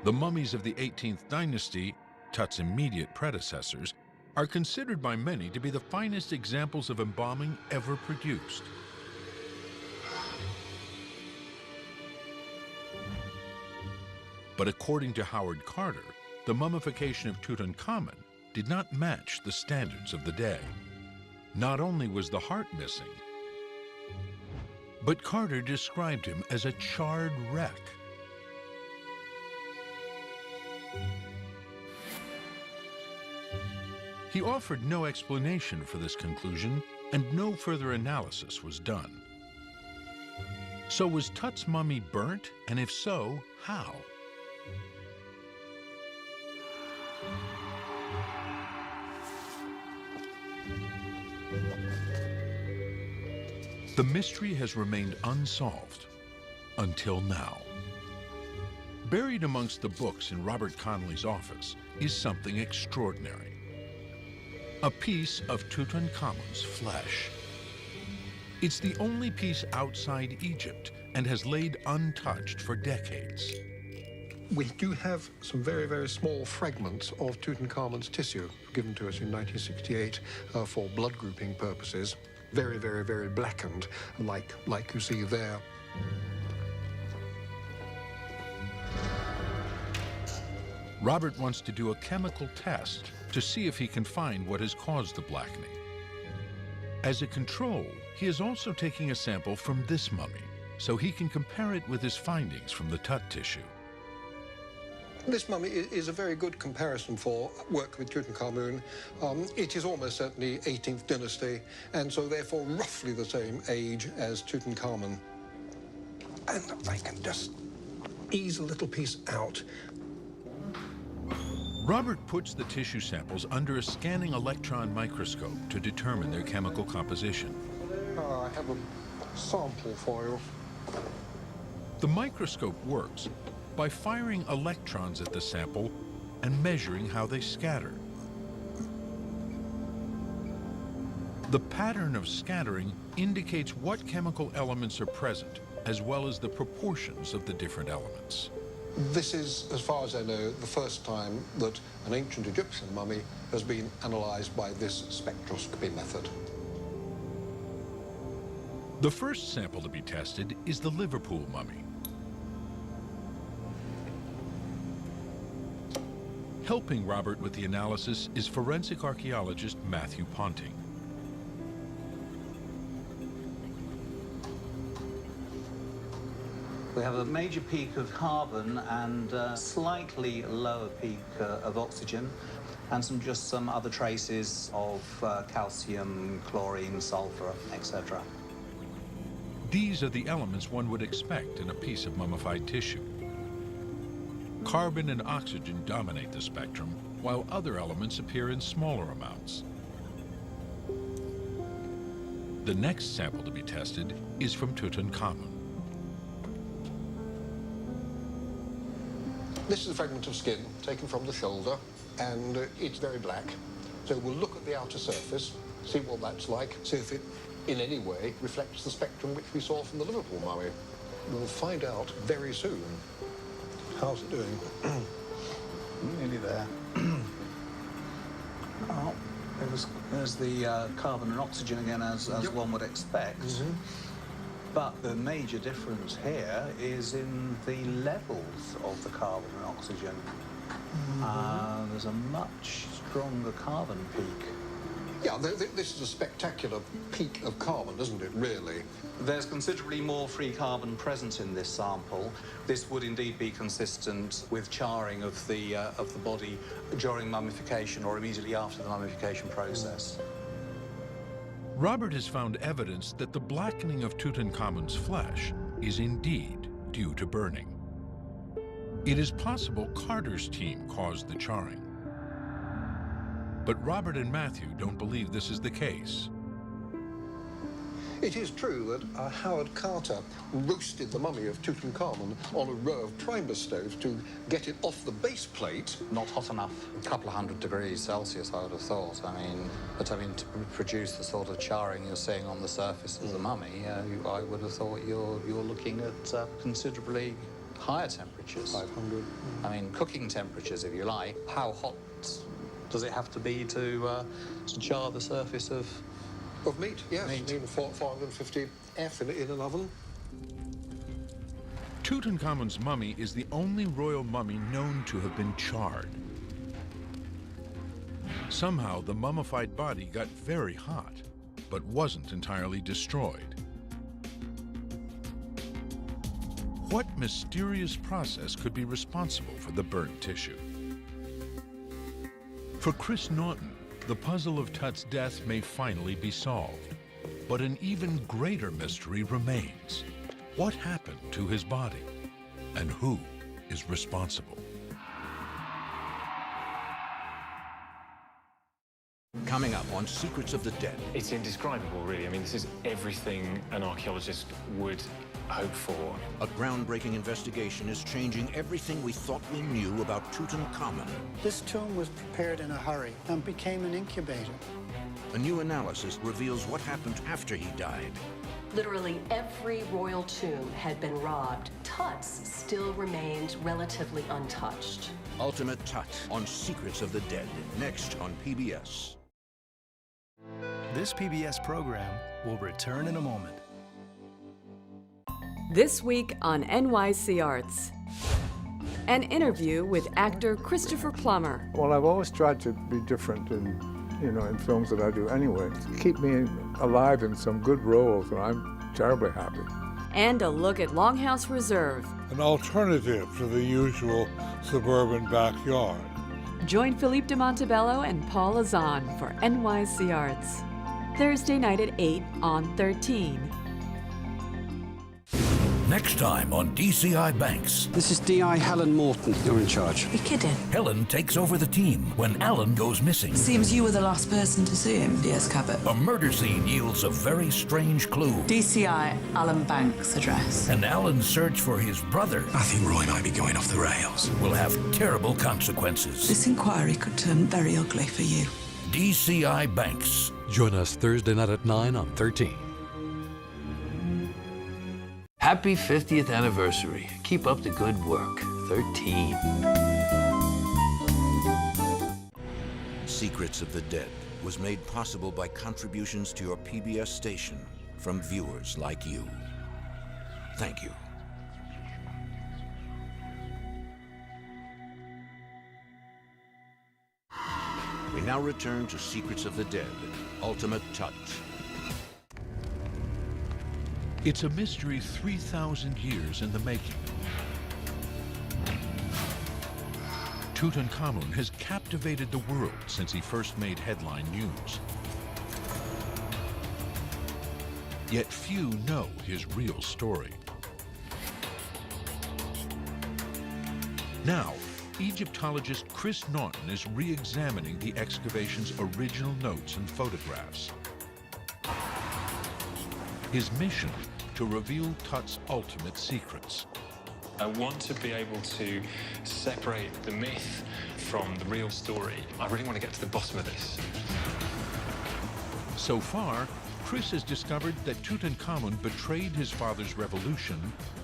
S9: The mummies of the 18th dynasty, Tut's immediate predecessors, are considered by many to be the finest examples of embalming ever produced. But according to Howard Carter, the mummification of Tutankhamun did not match the standards of the day. Not only was the heart missing, but Carter described him as a charred wreck. He offered no explanation for this conclusion, and no further analysis was done. So was Tut's mummy burnt, and if so, how? The mystery has remained unsolved until now. Buried amongst the books in Robert Connolly's office is something extraordinary. A piece of Tutankhamun's flesh. It's the only piece outside Egypt and has laid untouched for decades.
S5: We do have some very, very small fragments of Tutankhamun's tissue given to us in 1968 for blood grouping purposes. Very, very, very blackened, like you see there.
S9: Robert wants to do a chemical test to see if he can find what has caused the blackening. As a control, he is also taking a sample from this mummy, so he can compare it with his findings from the Tut tissue.
S5: This mummy is a very good comparison for work with Tutankhamun. It is almost certainly 18th dynasty, and so therefore roughly the same age as Tutankhamun. And I can just ease a little piece out.
S9: Robert puts the tissue samples under a scanning electron microscope to determine their chemical composition.
S5: I have a sample for you.
S9: The microscope works by firing electrons at the sample and measuring how they scatter. The pattern of scattering indicates what chemical elements are present, as well as the proportions of the different elements.
S5: This is, as far as I know, the first time that an ancient Egyptian mummy has been analyzed by this spectroscopy method.
S9: The first sample to be tested is the Liverpool mummy. Helping Robert with the analysis is forensic archaeologist Matthew Ponting.
S18: We have a major peak of carbon and a slightly lower peak of oxygen, and just some other traces of calcium, chlorine, sulfur, etc.
S9: These are the elements one would expect in a piece of mummified tissue. Carbon and oxygen dominate the spectrum, while other elements appear in smaller amounts. The next sample to be tested is from Tutankhamun.
S5: This is a fragment of skin taken from the shoulder, and it's very black. So we'll look at the outer surface, see what that's like, see if it in any way reflects the spectrum which we saw from the Liverpool mummy. We'll find out very soon. How's it doing?
S18: Nearly there. Oh, there's the carbon and oxygen again, as one would expect. But the major difference here is in the levels of the carbon and oxygen. There's a much stronger carbon peak.
S5: Yeah, this is a spectacular peak of carbon, isn't it, really?
S18: There's considerably more free carbon present in this sample. This would indeed be consistent with charring of the body during mummification or immediately after the mummification process.
S9: Robert has found evidence that the blackening of Tutankhamun's flesh is indeed due to burning. It is possible Carter's team caused the charring. But Robert and Matthew don't believe this is the case.
S5: It is true that Howard Carter roasted the mummy of Tutankhamun on a row of primer stoves to get it off the base plate.
S18: Not hot enough. A couple of 100 degrees Celsius, I would have thought. But to produce the sort of charring you're seeing on the surface of the mummy, I would have thought you're looking at considerably higher temperatures. 500. Cooking temperatures, if you like. How hot does it have to be to char the surface of
S5: meat? Yes, meat. 450 F in an oven.
S9: Tutankhamun's mummy is the only royal mummy known to have been charred. Somehow the mummified body got very hot, but wasn't entirely destroyed. What mysterious process could be responsible for the burnt tissue? For Chris Naughton, the puzzle of Tut's death may finally be solved, but an even greater mystery remains. What happened to his body, and who is responsible?
S1: Coming up on Secrets of the Dead.
S8: It's indescribable, really. This is everything an archaeologist would hope for.
S1: A groundbreaking investigation is changing everything we thought we knew about Tutankhamun.
S19: This tomb was prepared in a hurry and became an incubator.
S1: A new analysis reveals what happened after he died.
S2: Literally every royal tomb had been robbed. Tut's still remained relatively untouched.
S1: Ultimate Tut on Secrets of the Dead, next on PBS.
S20: This PBS program will return in a moment.
S21: This week on NYC Arts, an interview with actor Christopher Plummer.
S22: Well, I've always tried to be different in films that I do anyway. Keep me alive in some good roles, and I'm terribly happy.
S21: And a look at Longhouse Reserve.
S23: An alternative to the usual suburban backyard.
S21: Join Philippe de Montebello and Paul Azan for NYC Arts. Thursday night at 8 on 13.
S24: Next time on DCI Banks.
S25: This is DI Helen Morton. You're in charge.
S26: You're kidding.
S24: Helen takes over the team when Alan goes missing.
S26: Seems you were the last person to see him, DS Cabot.
S24: A murder scene yields a very strange clue.
S26: DCI Alan Banks' address.
S24: And Alan's search for his brother.
S27: I think Roy might be going off the rails.
S24: Will have terrible consequences.
S26: This inquiry could turn very ugly for you.
S24: DCI Banks.
S28: Join us Thursday night at 9 on 13.
S29: Happy 50th anniversary. Keep up the good work. 13.
S1: Secrets of the Dead was made possible by contributions to your PBS station from viewers like you. Thank you. We now return to Secrets of the Dead, Ultimate Tut.
S9: It's a mystery 3,000 years in the making. Tutankhamun has captivated the world since he first made headline news. Yet few know his real story. Now, Egyptologist Chris Naughton is re-examining the excavation's original notes and photographs. His mission, to reveal Tut's ultimate secrets.
S8: I want to be able to separate the myth from the real story. I really want to get to the bottom of this.
S9: So far, Chris has discovered that Tutankhamun betrayed his father's revolution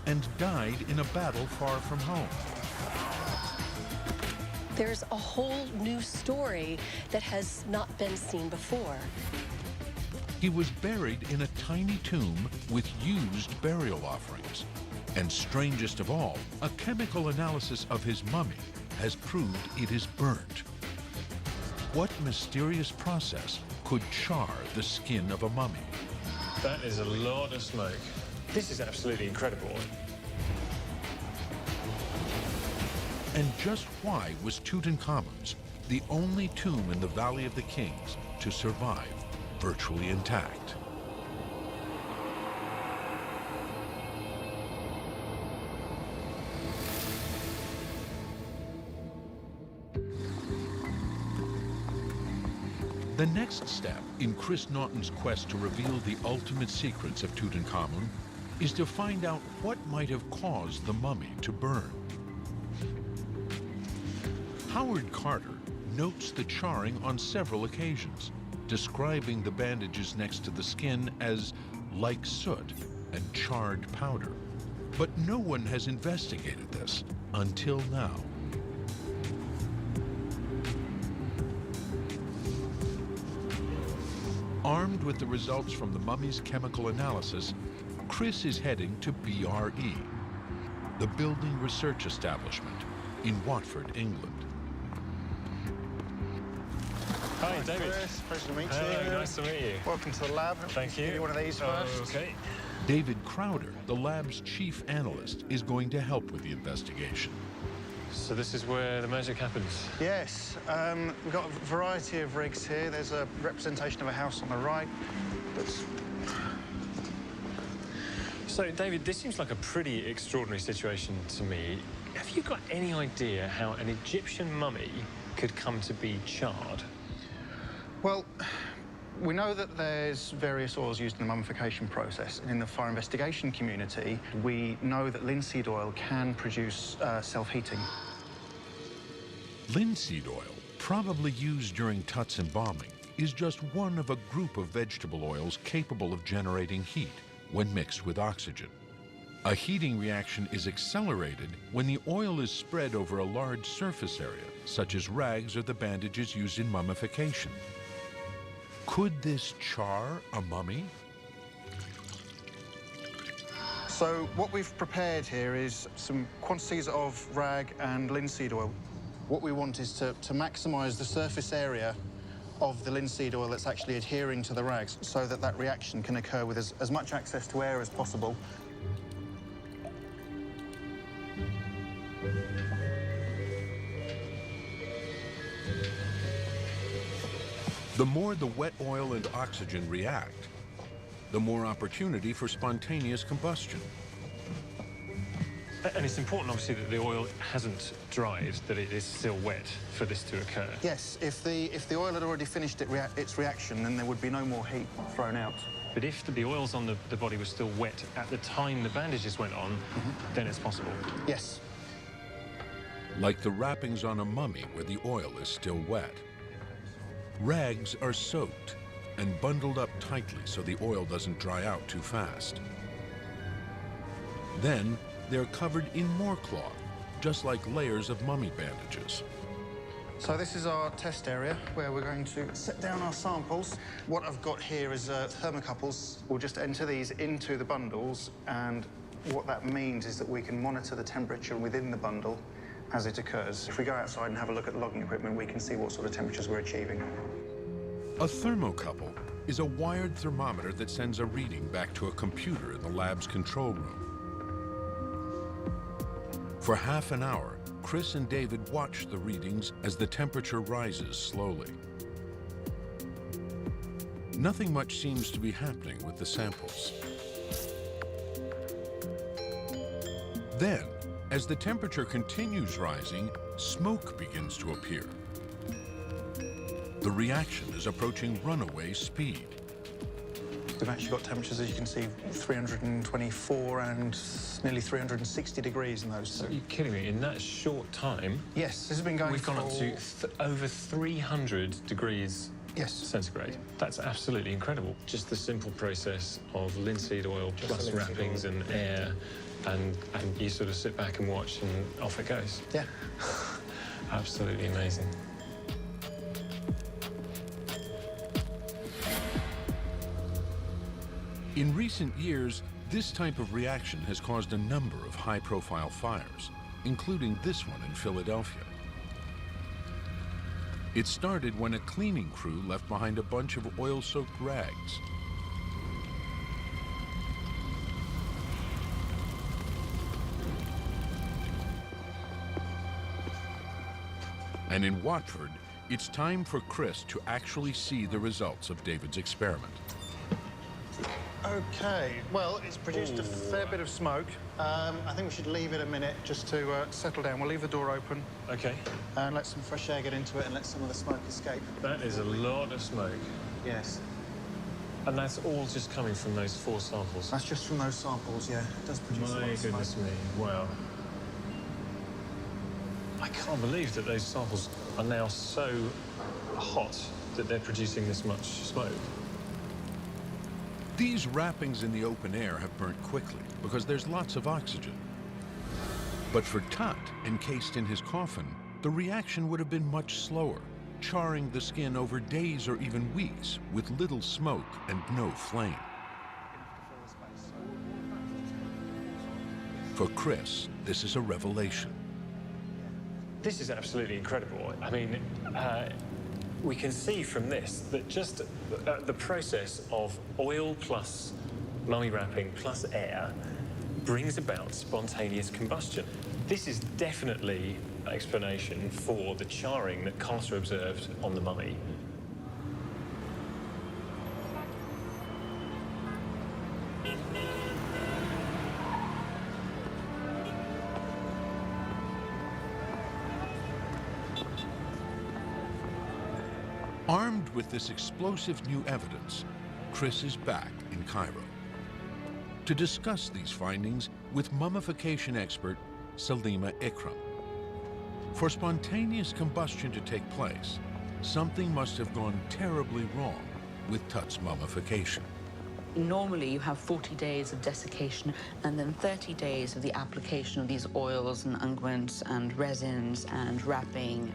S9: and died in a battle far from home.
S2: There's a whole new story that has not been seen before.
S9: He was buried in a tiny tomb with used burial offerings. And strangest of all, a chemical analysis of his mummy has proved it is burnt. What mysterious process could char the skin of a mummy?
S8: That is a lot of smoke. This is absolutely incredible.
S9: And just why was Tutankhamun's the only tomb in the Valley of the Kings to survive virtually intact? The next step in Chris Naughton's quest to reveal the ultimate secrets of Tutankhamun is to find out what might have caused the mummy to burn. Howard Carter notes the charring on several occasions, describing the bandages next to the skin as like soot and charred powder. But no one has investigated this until now. Armed with the results from the mummy's chemical analysis, Chris is heading to BRE, the Building Research Establishment in Watford, England.
S8: Hi, David.
S3: Chris, pleasure to meet you.
S8: Hello, nice to meet you.
S3: Welcome to the lab.
S8: Thank you.
S3: Give you one of these first.
S8: Okay.
S9: David Crowder, the lab's chief analyst, is going to help with the investigation.
S8: So this is where the magic happens?
S3: Yes. We've got a variety of rigs here. There's a representation of a house on the right.
S8: So, David, this seems like a pretty extraordinary situation to me. Have you got any idea how an Egyptian mummy could come to be charred?
S3: Well, we know that there's various oils used in the mummification process. And in the fire investigation community, we know that linseed oil can produce self-heating.
S9: Linseed oil, probably used during Tut's embalming, is just one of a group of vegetable oils capable of generating heat when mixed with oxygen. A heating reaction is accelerated when the oil is spread over a large surface area, such as rags or the bandages used in mummification. Could this char a mummy?
S3: So what we've prepared here is some quantities of rag and linseed oil. What we want is to maximise the surface area of the linseed oil that's actually adhering to the rags so that that reaction can occur with as much access to air as possible.
S9: The more the wet oil and oxygen react, the more opportunity for spontaneous combustion.
S8: And it's important, obviously, that the oil hasn't dried, that it is still wet for this to occur.
S3: Yes, if the oil had already finished its reaction, then there would be no more heat thrown out.
S8: But if the oils on the body were still wet at the time the bandages went on, then it's possible.
S3: Yes.
S9: Like the wrappings on a mummy where the oil is still wet. Rags are soaked and bundled up tightly so the oil doesn't dry out too fast. Then they're covered in more cloth, just like layers of mummy bandages.
S3: So this is our test area where we're going to set down our samples. What I've got here is thermocouples. We'll just enter these into the bundles, and what that means is that we can monitor the temperature within the bundle as it occurs. If we go outside and have a look at the logging equipment, we can see what sort of temperatures we're achieving.
S9: A thermocouple is a wired thermometer that sends a reading back to a computer in the lab's control room. For half an hour, Chris and David watch the readings as the temperature rises slowly. Nothing much seems to be happening with the samples. Then, as the temperature continues rising, smoke begins to appear. The reaction is approaching runaway speed.
S3: We've actually got temperatures, as you can see, 324 and nearly 360 degrees in those.
S8: So you're kidding me? In that short time?
S3: Yes, this has been going
S8: We've gone up to over 300 degrees centigrade. That's absolutely incredible. Just the simple process of linseed oil plus wrappings and air, and you sort of sit back and watch, and off it goes.
S3: Yeah.
S8: Absolutely amazing.
S9: In recent years, this type of reaction has caused a number of high-profile fires, including this one in Philadelphia. It started when a cleaning crew left behind a bunch of oil-soaked rags. And in Watford, it's time for Chris to actually see the results of David's experiment.
S3: Okay, well, it's produced a fair bit of smoke. I think we should leave it a minute just to settle down. We'll leave the door open.
S8: Okay.
S3: And let some fresh air get into it and let some of the smoke escape.
S8: That is a lot of smoke.
S3: Yes.
S8: And that's all just coming from those 4 samples?
S3: That's just from those samples, yeah. It does produce a lot
S8: My
S3: of smoke.
S8: goodness me, wow. I can't believe that those samples are now so hot that they're producing this much smoke.
S9: These wrappings in the open air have burnt quickly because there's lots of oxygen. But for Tut, encased in his coffin, the reaction would have been much slower, charring the skin over days or even weeks with little smoke and no flame. For Chris, this is a revelation.
S8: This is absolutely incredible. I mean, we can see from this that just the process of oil plus mummy wrapping plus air brings about spontaneous combustion. This is definitely an explanation for the charring that Carter observed on the mummy.
S9: Armed with this explosive new evidence, Chris is back in Cairo to discuss these findings with mummification expert Salima Ikram. For spontaneous combustion to take place, something must have gone terribly wrong with Tut's mummification.
S6: Normally, you have 40 days of desiccation and then 30 days of the application of these oils and unguents and resins and wrapping.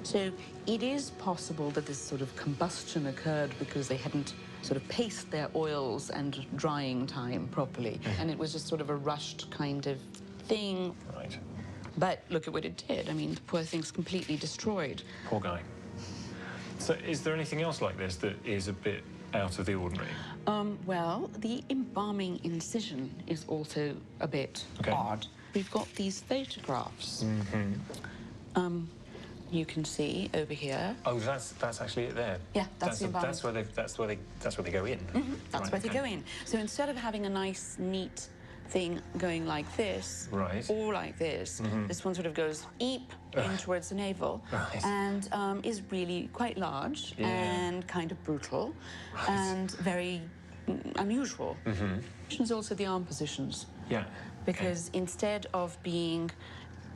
S6: So it is possible that this sort of combustion occurred because they hadn't sort of paced their oils and drying time properly. And it was just sort of a rushed kind of thing.
S8: Right.
S6: But look at what it did. I mean, the poor thing's completely destroyed.
S8: Poor guy. So is there anything else like this that is a bit out of the ordinary?
S6: Well, the embalming incision is also a bit odd. We've got these photographs. You can see over here.
S8: Oh, that's actually it there.
S6: Yeah, that's the embalming.
S8: That's where they go in.
S6: That's
S8: Right,
S6: where they go in. So instead of having a nice, neat thing going like this, or like this, this one sort of goes in towards the navel, and is really quite large and kind of brutal and very unusual. There's also the arm positions.
S8: Yeah.
S6: Because instead of being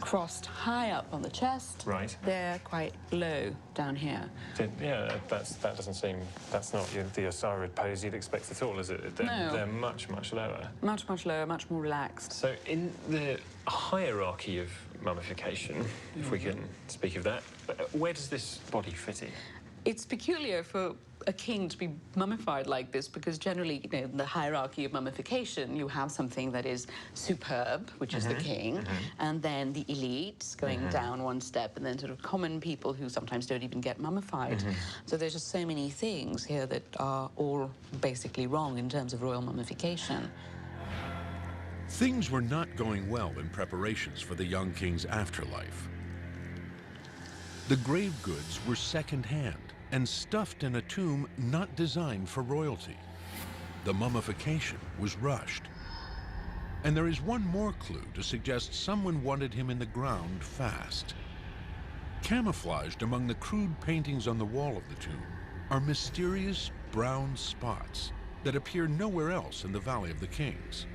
S6: crossed high up on the chest, they're quite low down here.
S8: Yeah, that doesn't seem, that's not the Osiris pose you'd expect at all, is it? They're much, much lower.
S6: Much, much lower, much more relaxed.
S8: So in the hierarchy of mummification, if we can speak of that, where does this body fit in?
S6: It's peculiar for a king to be mummified like this because generally, you know, in the hierarchy of mummification, you have something that is superb, which is the king, and then the elites going down one step, and then sort of common people who sometimes don't even get mummified. So there's just so many things here that are all basically wrong in terms of royal mummification.
S9: Things were not going well in preparations for the young king's afterlife. The grave goods were second-hand and stuffed in a tomb not designed for royalty. The mummification was rushed. And there is one more clue to suggest someone wanted him in the ground fast. Camouflaged among the crude paintings on the wall of the tomb are mysterious brown spots that appear nowhere else in the Valley of the Kings.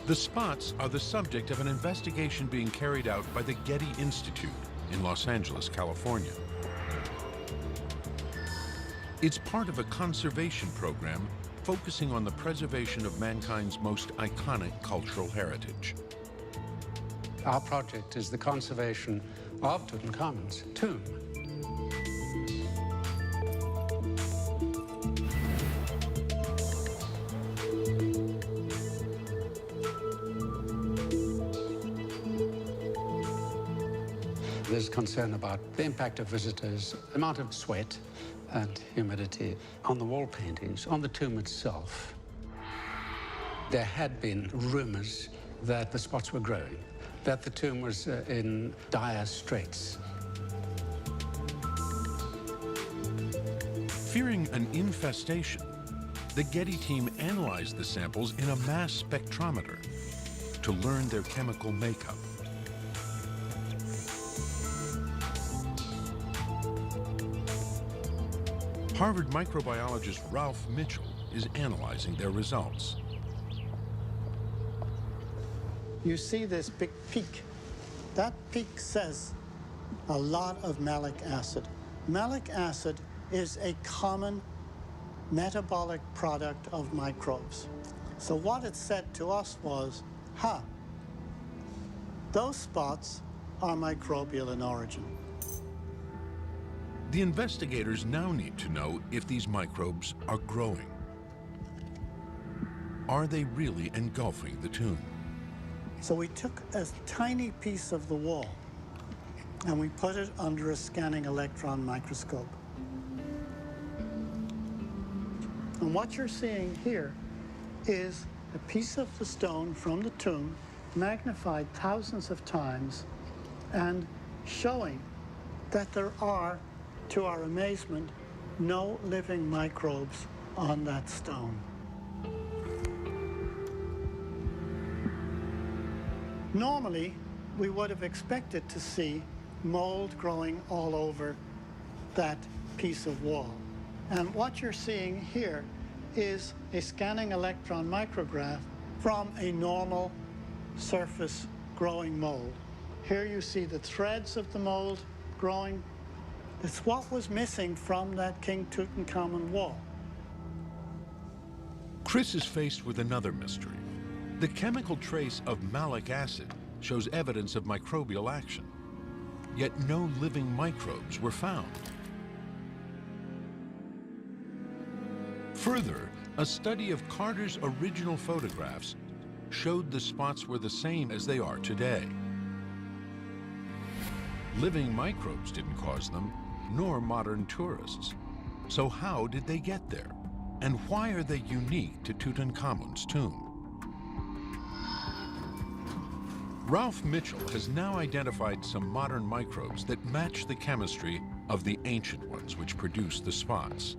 S9: The spots are the subject of an investigation being carried out by the Getty Institute in Los Angeles, California. It's part of a conservation program focusing on the preservation of mankind's most iconic cultural heritage.
S25: Our project is the conservation of Tutankhamun's tomb. There's concern about the impact of visitors, the amount of sweat and humidity on the wall paintings, on the tomb itself. There had been rumors that the spots were growing, that the tomb was in dire straits.
S9: Fearing an infestation, the Getty team analyzed the samples in a mass spectrometer to learn their chemical makeup. Harvard microbiologist Ralph Mitchell is analyzing their results.
S19: You see this big peak. That peak says a lot of malic acid. Malic acid is a common metabolic product of microbes. So what it said to us was, those spots are microbial in origin.
S9: The investigators now need to know if these microbes are growing. Are they really engulfing the tomb?
S19: So we took a tiny piece of the wall and we put it under a scanning electron microscope. And what you're seeing here is a piece of the stone from the tomb magnified thousands of times and showing that there are, to our amazement, no living microbes on that stone. Normally, we would have expected to see mold growing all over that piece of wall. And what you're seeing here is a scanning electron micrograph from a normal surface growing mold. Here you see the threads of the mold growing. It's what was missing from that King Tutankhamun wall.
S9: Chris is faced with another mystery. The chemical trace of malic acid shows evidence of microbial action, yet no living microbes were found. Further, a study of Carter's original photographs showed the spots were the same as they are today. Living microbes didn't cause them, nor modern tourists. So how did they get there? And why are they unique to Tutankhamun's tomb? Ralph Mitchell has now identified some modern microbes that match the chemistry of the ancient ones which produce the spots.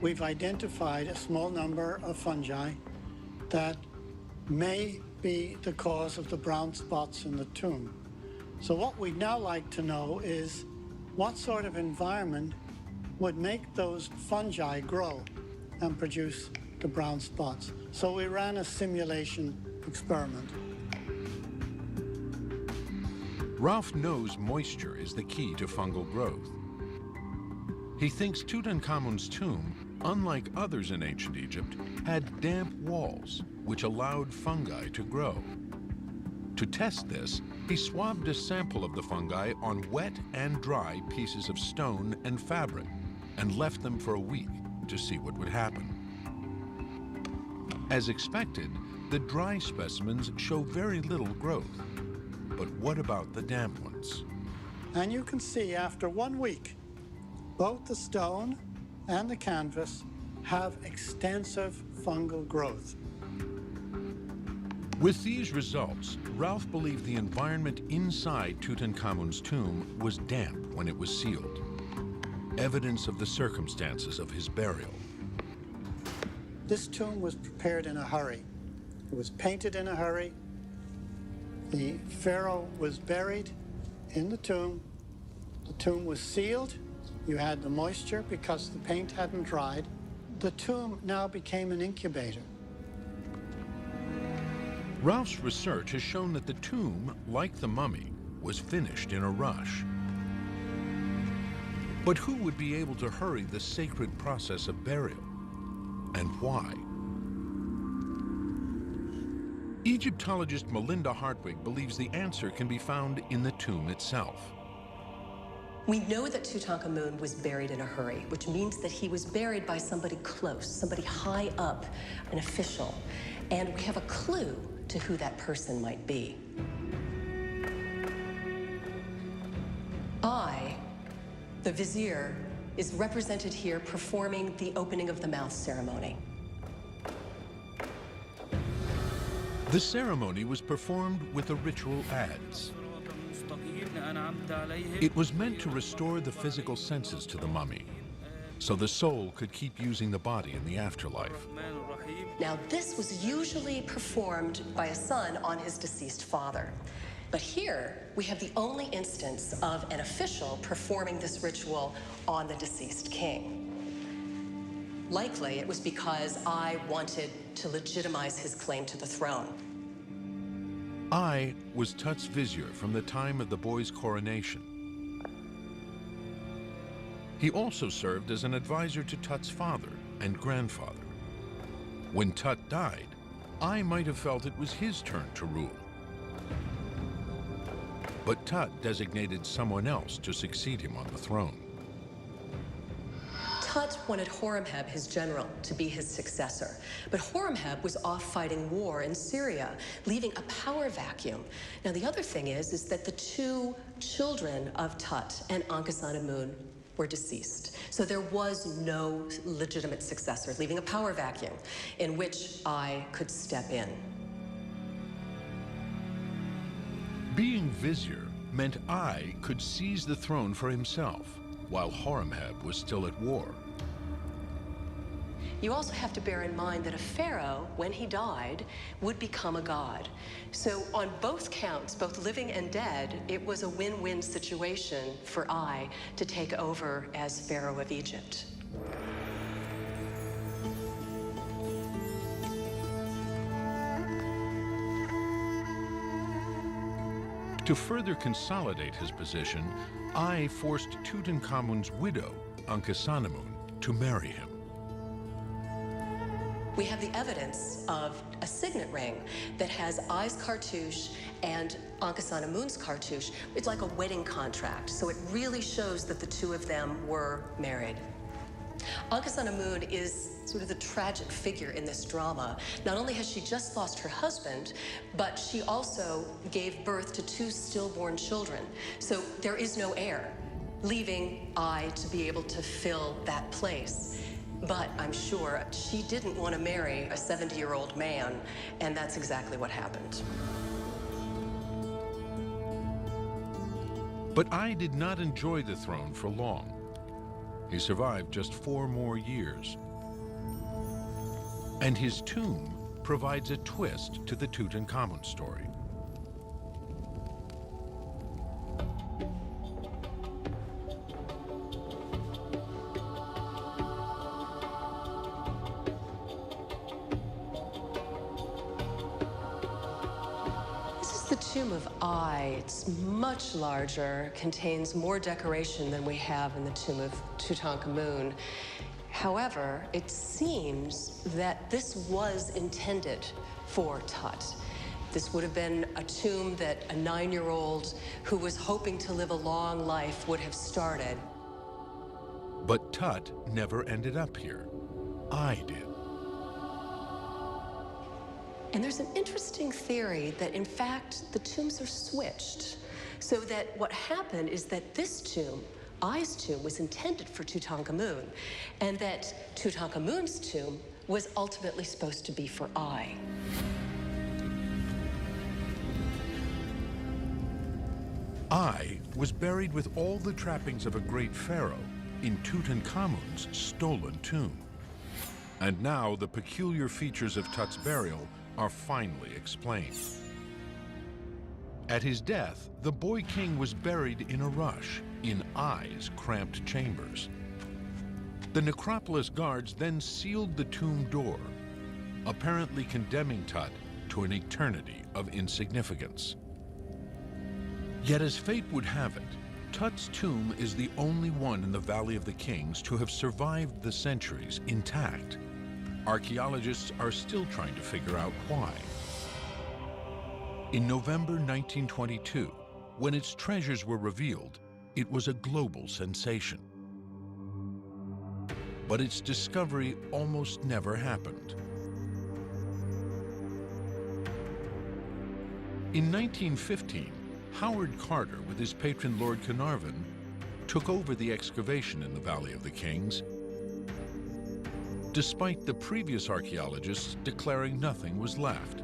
S19: We've identified a small number of fungi that may be the cause of the brown spots in the tomb. So what we'd now like to know is what sort of environment would make those fungi grow and produce the brown spots. So we ran a simulation experiment.
S9: Ralph knows moisture is the key to fungal growth. He thinks Tutankhamun's tomb, unlike others in ancient Egypt, had damp walls which allowed fungi to grow. To test this, he swabbed a sample of the fungi on wet and dry pieces of stone and fabric and left them for a week to see what would happen. As expected, the dry specimens show very little growth. But what about the damp ones?
S19: And you can see after 1 week, both the stone and the canvas have extensive fungal growth.
S9: With these results, Ralph believed the environment inside Tutankhamun's tomb was damp when it was sealed, evidence of the circumstances of his burial.
S19: This tomb was prepared in a hurry. It was painted in a hurry. The Pharaoh was buried in the tomb. The tomb was sealed. You had the moisture because the paint hadn't dried. The tomb now became an incubator.
S9: Ralph's research has shown that the tomb, like the mummy, was finished in a rush. But who would be able to hurry the sacred process of burial? And why? Egyptologist Melinda Hartwig believes the answer can be found in the tomb itself.
S2: We know that Tutankhamun was buried in a hurry, which means that he was buried by somebody close, somebody high up, an official. And we have a clue to who that person might be. The vizier, is represented here performing the opening of the mouth ceremony.
S9: The ceremony was performed with a ritual adze. It was meant to restore the physical senses to the mummy, so the soul could keep using the body in the afterlife.
S2: Now, this was usually performed by a son on his deceased father. But here, we have the only instance of an official performing this ritual on the deceased king. Likely, it was because I wanted to legitimize his claim to the throne.
S9: I was Tut's vizier from the time of the boy's coronation. He also served as an advisor to Tut's father and grandfather. When Tut died, I might have felt it was his turn to rule. But Tut designated someone else to succeed him on the throne.
S2: Tut wanted Horemheb, his general, to be his successor. But Horemheb was off fighting war in Syria, leaving a power vacuum. Now, the other thing is that the two children of Tut and Ankhesenamun were deceased. So there was no legitimate successor, leaving a power vacuum in which I could step in.
S9: Being vizier meant I could seize the throne for himself, while Horemheb was still at war.
S2: You also have to bear in mind that a pharaoh, when he died, would become a god. So on both counts, both living and dead, it was a win-win situation for I to take over as Pharaoh of Egypt.
S9: To further consolidate his position, I forced Tutankhamun's widow, Ankhesenamun, to marry him.
S2: We have the evidence of a signet ring that has I's cartouche and Ankhesenamun's cartouche. It's like a wedding contract, so it really shows that the two of them were married. Ankhesenamun is sort of the tragic figure in this drama. Not only has she just lost her husband, but she also gave birth to two stillborn children. So there is no heir, leaving I to be able to fill that place. But I'm sure she didn't want to marry a 70-year-old man, and that's exactly what happened.
S9: But I did not enjoy the throne for long. He survived just 4 more years. And his tomb provides a twist to the Tutankhamun story.
S2: The tomb of I, it's much larger, contains more decoration than we have in the tomb of Tutankhamun. However, it seems that this was intended for Tut. This would have been a tomb that a 9-year-old who was hoping to live a long life would have started.
S9: But Tut never ended up here. I did.
S2: And there's an interesting theory that, in fact, the tombs are switched. So that what happened is that this tomb, I's tomb, was intended for Tutankhamun, and that Tutankhamun's tomb was ultimately supposed to be for I.
S9: I was buried with all the trappings of a great pharaoh in Tutankhamun's stolen tomb. And now the peculiar features of Tut's burial are finally explained. At his death, the boy king was buried in a rush in I's cramped chambers. The necropolis guards then sealed the tomb door, apparently condemning Tut to an eternity of insignificance. Yet as fate would have it, Tut's tomb is the only one in the Valley of the Kings to have survived the centuries intact. Archaeologists are still trying to figure out why. In November 1922, when its treasures were revealed, it was a global sensation. But its discovery almost never happened. In 1915, Howard Carter, with his patron Lord Carnarvon, took over the excavation in the Valley of the Kings, despite the previous archaeologists declaring nothing was left.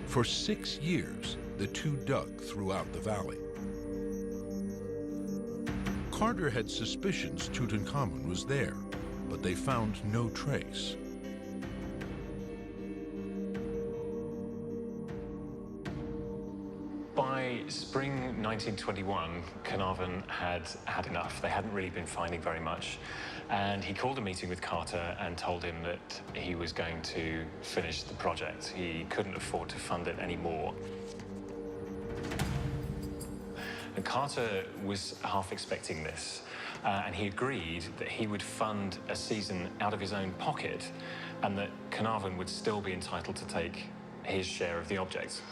S9: For 6 years, the two dug throughout the valley. Carter had suspicions Tutankhamun was there, but they found no trace.
S8: By spring 1921, Carnarvon had had enough. They hadn't really been finding very much. And he called a meeting with Carter and told him that he was going to finish the project. He couldn't afford to fund it anymore. And Carter was half expecting this. And he agreed that he would fund a season out of his own pocket and that Carnarvon would still be entitled to take his share of the objects.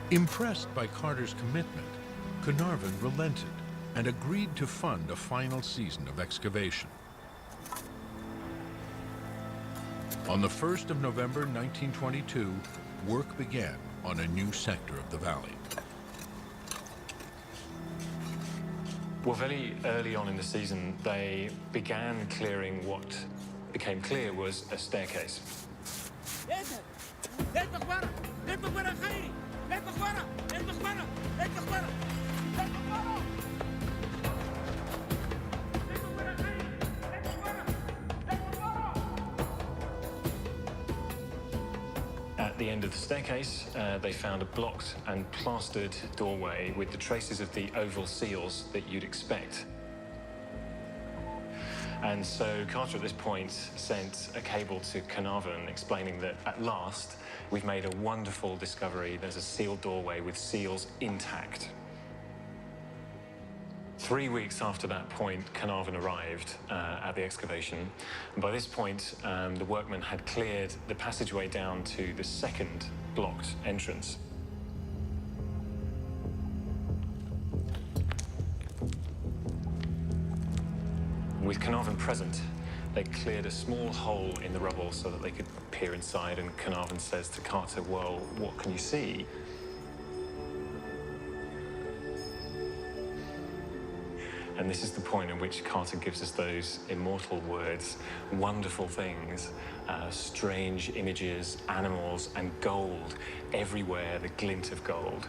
S9: Impressed by Carter's commitment, Carnarvon relented and agreed to fund a final season of excavation. On the 1st of November 1922, work began on a new sector of the valley.
S8: Well, very early on in the season, they began clearing what became clear was a staircase. At the end of the staircase, they found a blocked and plastered doorway with the traces of the oval seals that you'd expect. And so Carter at this point sent a cable to Carnarvon explaining that at last we've made a wonderful discovery. There's a sealed doorway with seals intact. 3 weeks after that point, Carnarvon arrived at the excavation. And by this point, the workmen had cleared the passageway down to the second blocked entrance. With Carnarvon present, they cleared a small hole in the rubble so that they could peer inside, and Carnarvon says to Carter, "Well, what can you see?" And this is the point at which Carter gives us those immortal words, wonderful things, strange images, animals, and gold, everywhere the glint of gold.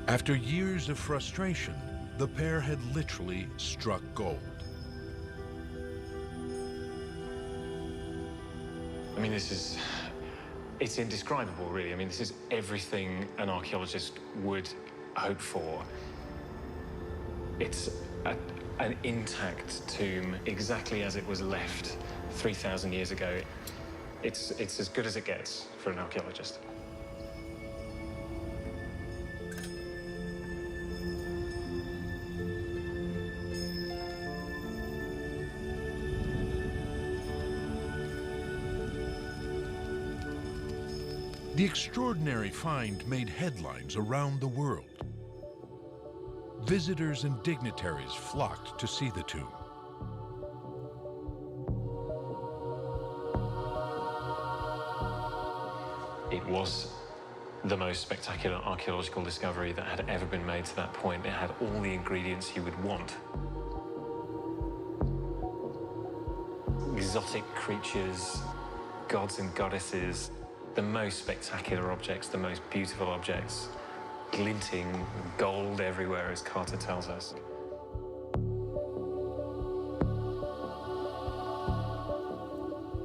S9: After years of frustration, the pair had literally struck gold.
S8: I mean, it's indescribable, really. I mean, this is everything an archaeologist would hope for. It's an intact tomb, exactly as it was left 3,000 years ago. It's as good as it gets for an archaeologist.
S9: The extraordinary find made headlines around the world. Visitors and dignitaries flocked to see the tomb.
S8: It was the most spectacular archaeological discovery that had ever been made to that point. It had all the ingredients you would want. Exotic creatures, gods and goddesses, the most spectacular objects, the most beautiful objects, glinting gold everywhere, as Carter tells us.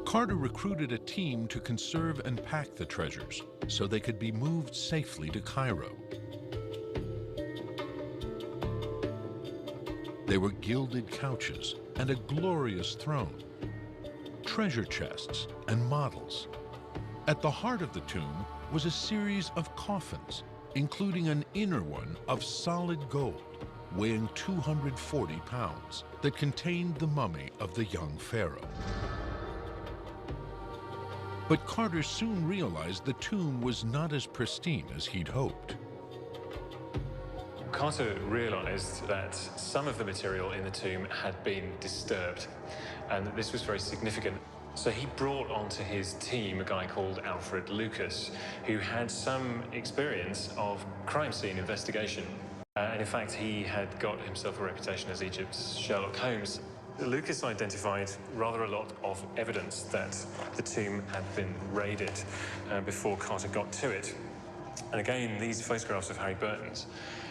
S9: Carter recruited a team to conserve and pack the treasures so they could be moved safely to Cairo. There were gilded couches and a glorious throne, treasure chests and models. At the heart of the tomb was a series of coffins, including an inner one of solid gold, weighing 240 pounds, that contained the mummy of the young pharaoh. But Carter soon realized the tomb was not as pristine as he'd hoped.
S8: Carter realized that some of the material in the tomb had been disturbed, and that this was very significant. So he brought onto his team a guy called Alfred Lucas, who had some experience of crime scene investigation. And in fact, he had got himself a reputation as Egypt's Sherlock Holmes. Lucas identified rather a lot of evidence that the tomb had been raided before Carter got to it. And again, these photographs of Harry Burton's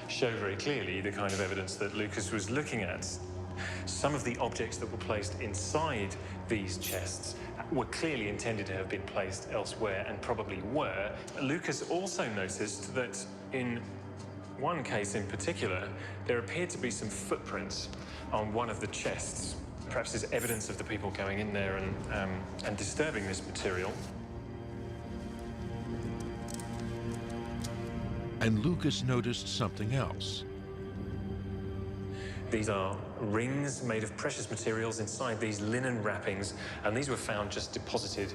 S8: show very clearly the kind of evidence that Lucas was looking at. Some of the objects that were placed inside these chests were clearly intended to have been placed elsewhere, and probably were. Lucas also noticed that in one case in particular, there appeared to be some footprints on one of the chests. Perhaps there's evidence of the people going in there and disturbing this material.
S9: And Lucas noticed something else.
S8: These are rings made of precious materials inside these linen wrappings, and these were found just deposited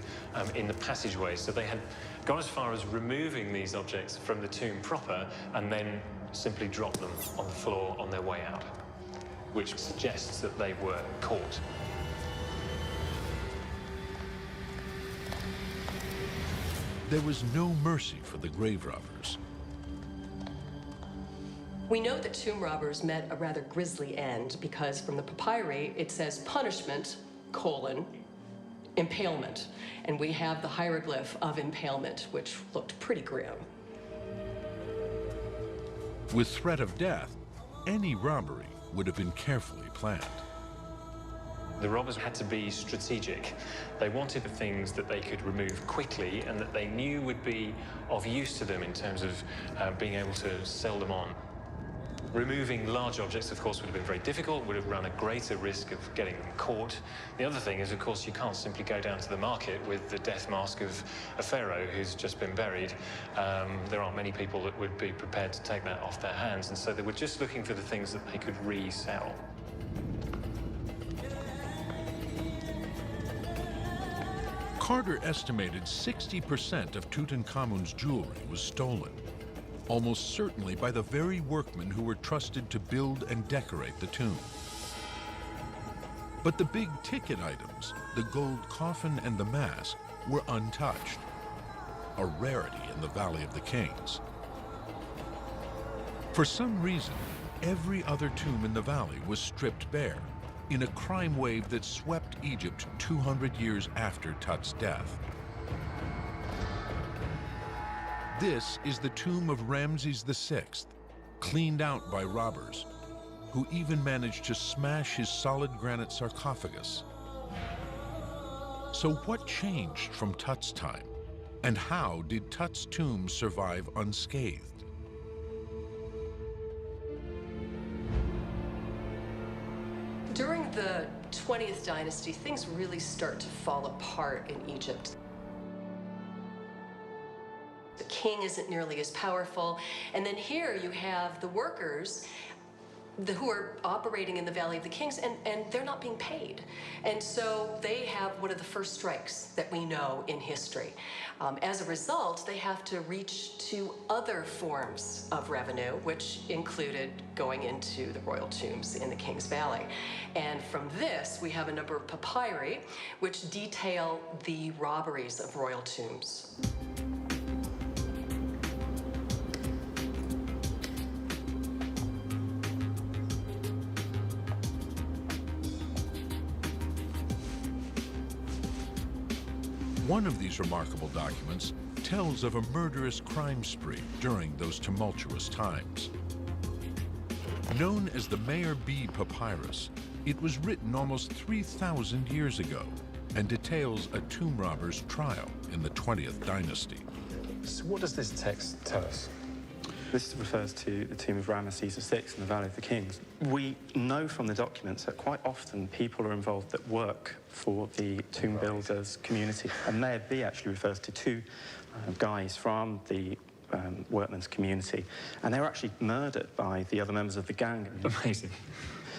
S8: in the passageway. So they had gone as far as removing these objects from the tomb proper and then simply dropped them on the floor on their way out, which suggests that they were caught.
S9: There was no mercy for the grave robbers.
S2: We know that tomb robbers met a rather grisly end because from the papyri, it says punishment, impalement. And we have the hieroglyph of impalement, which looked pretty grim.
S9: With threat of death, any robbery would have been carefully planned.
S8: The robbers had to be strategic. They wanted the things that they could remove quickly and that they knew would be of use to them in terms of being able to sell them on. Removing large objects, of course, would have been very difficult, would have run a greater risk of getting them caught. The other thing is, of course, you can't simply go down to the market with the death mask of a pharaoh who's just been buried. There aren't many people that would be prepared to take that off their hands, and so they were just looking for the things that they could resell.
S9: Carter estimated 60% of Tutankhamun's jewelry was stolen, almost certainly by the very workmen who were trusted to build and decorate the tomb. But the big-ticket items, the gold coffin and the mask, were untouched, a rarity in the Valley of the Kings. For some reason, every other tomb in the valley was stripped bare, in a crime wave that swept Egypt 200 years after Tut's death. This is the tomb of Ramses VI, cleaned out by robbers, who even managed to smash his solid granite sarcophagus. So what changed from Tut's time? And how did Tut's tomb survive unscathed?
S2: During the 20th dynasty, things really start to fall apart in Egypt. The king isn't nearly as powerful. And then here you have the workers who are operating in the Valley of the Kings, and they're not being paid. And so they have one of the first strikes that we know in history. As a result, they have to reach to other forms of revenue, which included going into the royal tombs in the King's Valley. And from this, we have a number of papyri which detail the robberies of royal tombs.
S9: One of these remarkable documents tells of a murderous crime spree during those tumultuous times. Known as the Mayor B Papyrus, it was written almost 3,000 years ago and details a tomb robber's trial in the 20th dynasty.
S8: So what does this text tell us?
S4: This refers to the tomb of Ramesses VI in the Valley of the Kings. We know from the documents that quite often people are involved that work for the tomb builders community. And Mayor B actually refers to two guys from the workmen's community, and they were actually murdered by the other members of the gang.
S8: Amazing.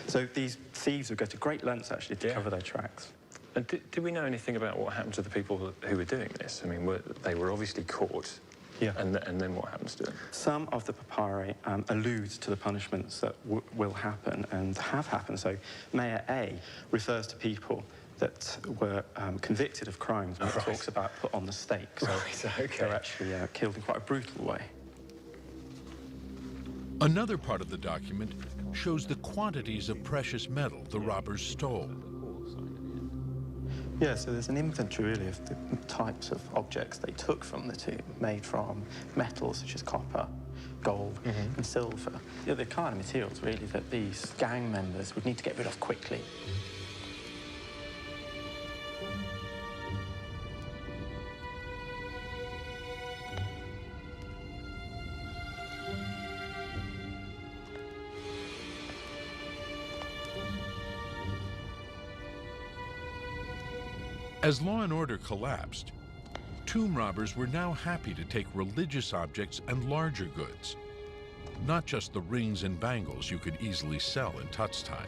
S4: So these thieves would go to great lengths actually to cover their tracks.
S8: And do we know anything about what happened to the people who were doing this? I mean, they were obviously caught.
S4: Yeah.
S8: And then what happens to them?
S4: Some of the papyri allude to the punishments that will happen and have happened. So Mayor A refers to people that were convicted of crimes when it talks about put on the stake. So they're actually killed in quite a brutal way.
S9: Another part of the document shows the quantities of precious metal the robbers stole.
S4: Yeah, so there's an inventory really of the types of objects they took from the tomb, made from metals such as copper, gold, and silver. They're the kind of materials really that these gang members would need to get rid of quickly.
S9: As law and order collapsed, tomb robbers were now happy to take religious objects and larger goods, not just the rings and bangles you could easily sell in Tut's time.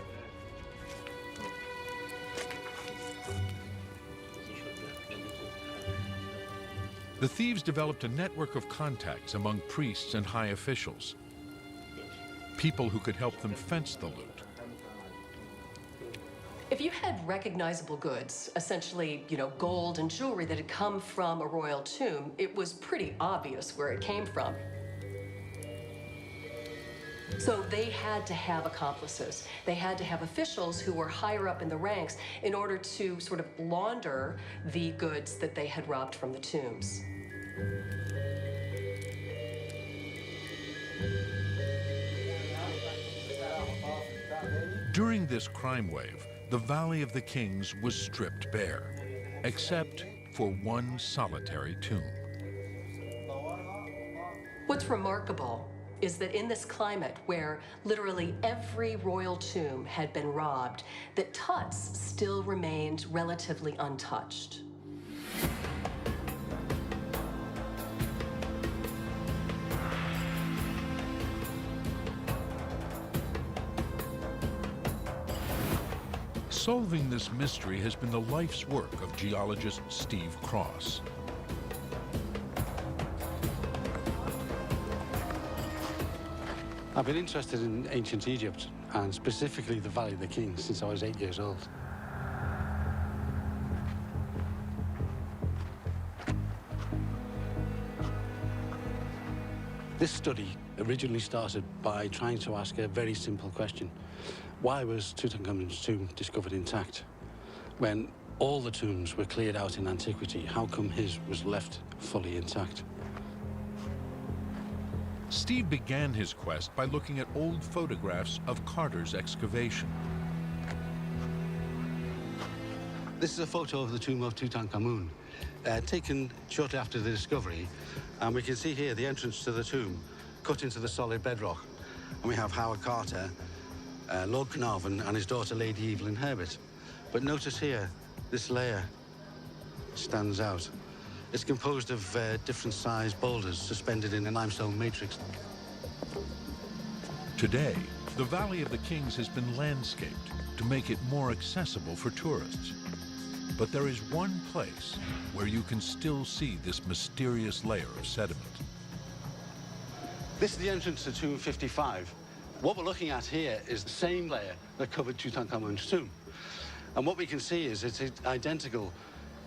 S9: The thieves developed a network of contacts among priests and high officials, people who could help them fence the loot.
S2: If you had recognizable goods, essentially, gold and jewelry that had come from a royal tomb, it was pretty obvious where it came from. So they had to have accomplices. They had to have officials who were higher up in the ranks in order to sort of launder the goods that they had robbed from the tombs.
S9: During this crime wave, the Valley of the Kings was stripped bare, except for one solitary tomb.
S2: What's remarkable is that in this climate where literally every royal tomb had been robbed, that Tut's still remained relatively untouched.
S9: Solving this mystery has been the life's work of geologist Steve Cross.
S25: I've been interested in ancient Egypt, and specifically the Valley of the Kings, since I was 8 years old. This study originally started by trying to ask a very simple question. Why was Tutankhamun's tomb discovered intact? When all the tombs were cleared out in antiquity, how come his was left fully intact?
S9: Steve began his quest by looking at old photographs of Carter's excavation.
S25: This is a photo of the tomb of Tutankhamun, taken shortly after the discovery. And we can see here the entrance to the tomb, cut into the solid bedrock. And we have Howard Carter, Lord Carnarvon, and his daughter Lady Evelyn Herbert. But notice here, this layer stands out. It's composed of different sized boulders suspended in a limestone matrix.
S9: Today, the Valley of the Kings has been landscaped to make it more accessible for tourists. But there is one place where you can still see this mysterious layer of sediment.
S25: This is the entrance to Tomb 55. What we're looking at here is the same layer that covered Tutankhamun's tomb. And what we can see is it's identical.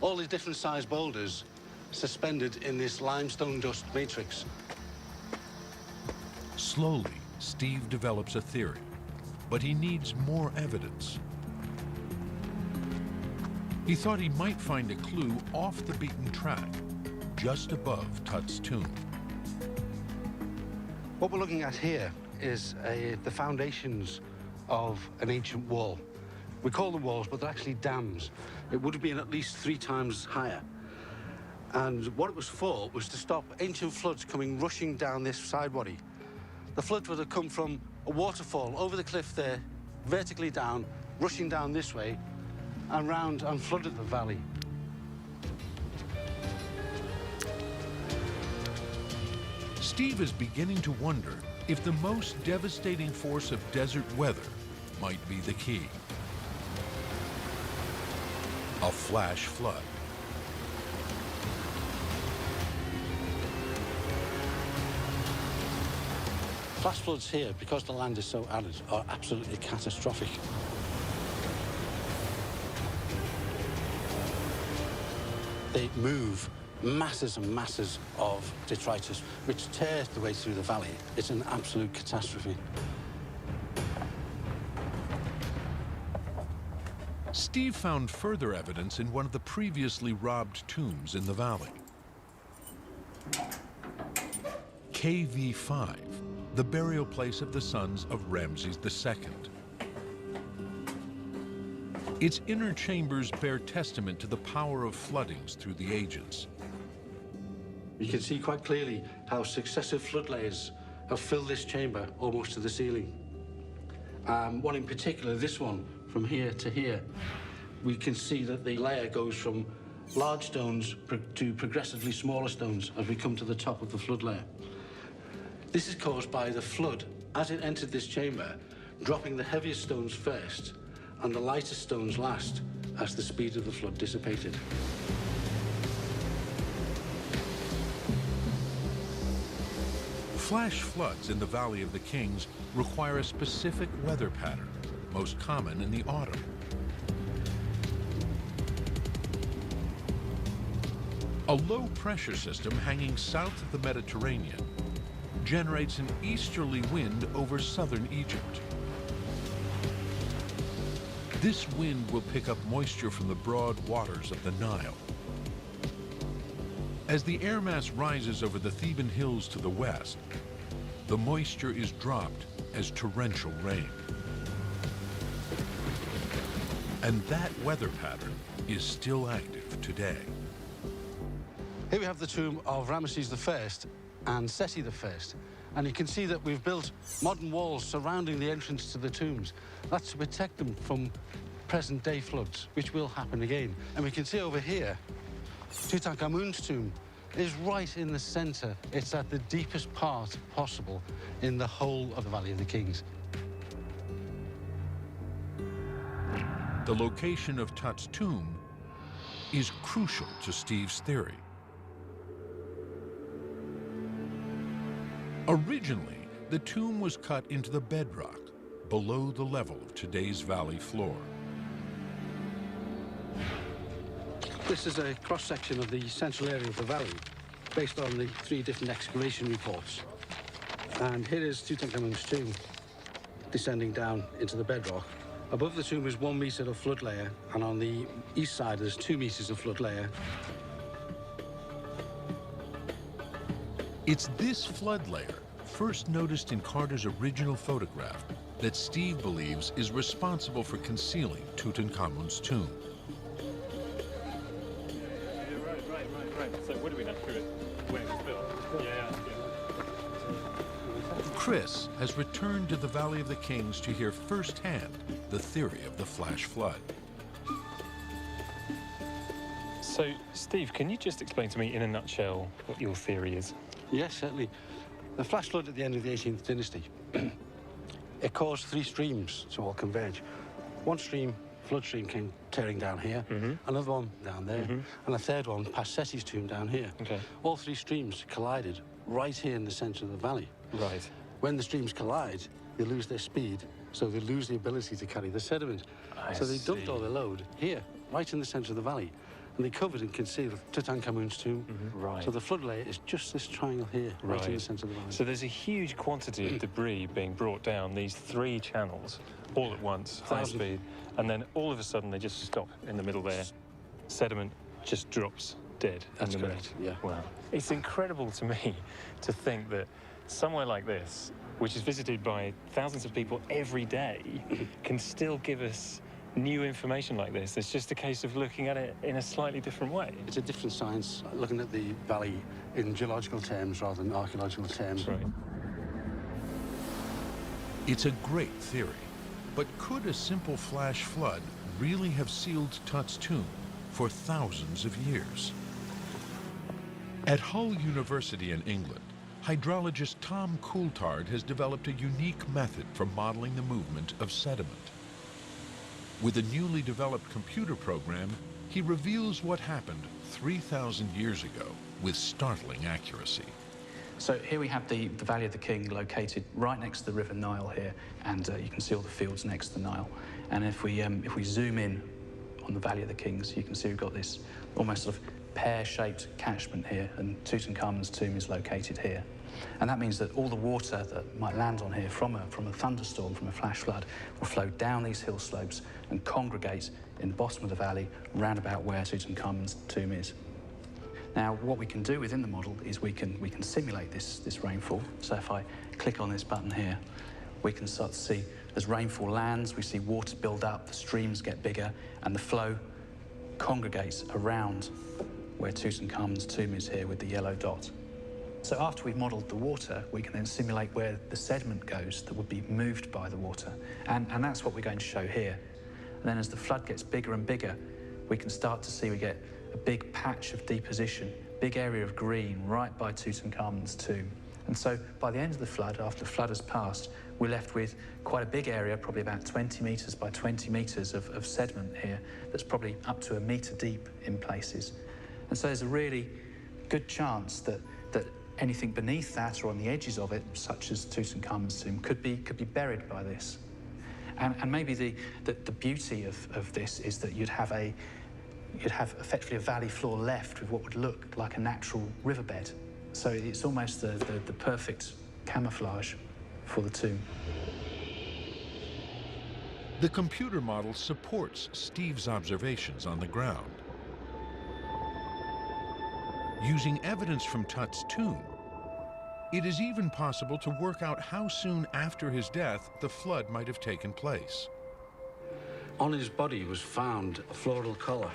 S25: All these different sized boulders suspended in this limestone dust matrix.
S9: Slowly, Steve develops a theory, but he needs more evidence. He thought he might find a clue off the beaten track, just above Tut's tomb.
S25: What we're looking at here is the foundations of an ancient wall. We call them walls, but they're actually dams. It would have been at least 3 times higher. And what it was for was to stop ancient floods coming rushing down this side body
S7: The flood would have come from a waterfall over the cliff there, vertically down, rushing down this way, and round and flooded the valley.
S9: Steve is beginning to wonder if the most devastating force of desert weather might be the key. A flash flood.
S7: Flash floods here, because the land is so arid, are absolutely catastrophic. They move masses and masses of detritus, which tear the way through the valley. It's an absolute catastrophe.
S9: Steve found further evidence in one of the previously robbed tombs in the valley. KV5, the burial place of the sons of Ramses II. Its inner chambers bear testament to the power of floodings through the ages.
S7: You can see quite clearly how successive flood layers have filled this chamber almost to the ceiling. One in particular, this one, from here to here, we can see that the layer goes from large stones to progressively smaller stones as we come to the top of the flood layer. This is caused by the flood, as it entered this chamber, dropping the heaviest stones first and the lightest stones last as the speed of the flood dissipated.
S9: Flash floods in the Valley of the Kings require a specific weather pattern, most common in the autumn. A low-pressure system hanging south of the Mediterranean generates an easterly wind over southern Egypt. This wind will pick up moisture from the broad waters of the Nile. As the air mass rises over the Theban hills to the west, the moisture is dropped as torrential rain. And that weather pattern is still active today.
S7: Here we have the tomb of Ramesses I and Seti I, and you can see that we've built modern walls surrounding the entrance to the tombs. That's to protect them from present-day floods, which will happen again. And we can see over here, Tutankhamun's tomb is right in the center. It's at the deepest part possible in the whole of the Valley of the Kings.
S9: The location of Tut's tomb is crucial to Steve's theory. Originally, the tomb was cut into the bedrock below the level of today's valley floor.
S7: This is a cross-section of the central area of the valley, based on the 3 different excavation reports. And here is Tutankhamun's tomb, descending down into the bedrock. Above the tomb is 1 meter of flood layer, and on the east side there's 2 meters of flood layer.
S9: It's this flood layer, first noticed in Carter's original photograph, that Steve believes is responsible for concealing Tutankhamun's tomb.
S8: Right. So what do we know through it when it was built? Yeah.
S9: Chris has returned to the Valley of the Kings to hear firsthand the theory of the flash flood.
S8: So, Steve, can you just explain to me in a nutshell what your theory is?
S7: Yes, certainly. The flash flood at the end of the 18th dynasty, it caused 3 streams to all converge. One stream, flood stream, came tearing down here, another one down there, and a third one past Seti's tomb down here.
S8: Okay.
S7: All 3 streams collided right here in the center of the valley.
S8: Right.
S7: When the streams collide, they lose their speed, so they lose the ability to carry the sediment. So they dumped all their load here, right in the center of the valley, and they covered and concealed Tutankhamun's tomb.
S8: Right.
S7: So the flood layer is just this triangle here, right in the center of the valley.
S8: So there's a huge quantity of debris being brought down these 3 channels all at once, high speed, and then all of a sudden they just stop in the middle there. Sediment just drops dead.
S7: That's
S8: in the
S7: correct,
S8: middle.
S7: yeah.
S8: Wow. It's incredible to me to think that somewhere like this, which is visited by thousands of people every day, can still give us new information like this. It's just a case of looking at it in a slightly different way.
S7: It's a different science, looking at the valley in geological terms rather than archaeological terms.
S8: Right.
S9: It's a great theory, but could a simple flash flood really have sealed Tut's tomb for thousands of years? At Hull University in England, hydrologist Tom Coulthard has developed a unique method for modeling the movement of sediment. With a newly developed computer program, he reveals what happened 3,000 years ago with startling accuracy.
S4: So here we have the Valley of the King located right next to the River Nile here, and you can see all the fields next to the Nile. And if we zoom in on the Valley of the Kings, you can see we've got this almost sort of pear-shaped catchment here, and Tutankhamun's tomb is located here. And that means that all the water that might land on here from a thunderstorm, from a flash flood, will flow down these hill slopes and congregate in the bottom of the valley, round about where Tutankhamun's tomb is. Now, what we can do within the model is we can simulate this rainfall. So if I click on this button here, we can start to see as rainfall lands, we see water build up, the streams get bigger, and the flow congregates around where Tutankhamun's tomb is here with the yellow dot. So after we've modelled the water, we can then simulate where the sediment goes that would be moved by the water. And that's what we're going to show here. And then as the flood gets bigger and bigger, we can start to see we get a big patch of deposition, big area of green right by Tutankhamun's tomb. And so by the end of the flood, after the flood has passed, we're left with quite a big area, probably about 20 metres by 20 metres of sediment here, that's probably up to 1 metre deep in places. And so there's a really good chance that anything beneath that or on the edges of it, such as Tutankhamun's tomb, could be buried by this. And maybe the beauty of this is that you'd have effectively a valley floor left with what would look like a natural riverbed. So it's almost the perfect camouflage for the tomb.
S9: The computer model supports Steve's observations on the ground. Using evidence from Tut's tomb, it is even possible to work out how soon after his death the flood might have taken place.
S7: On his body was found a floral collar,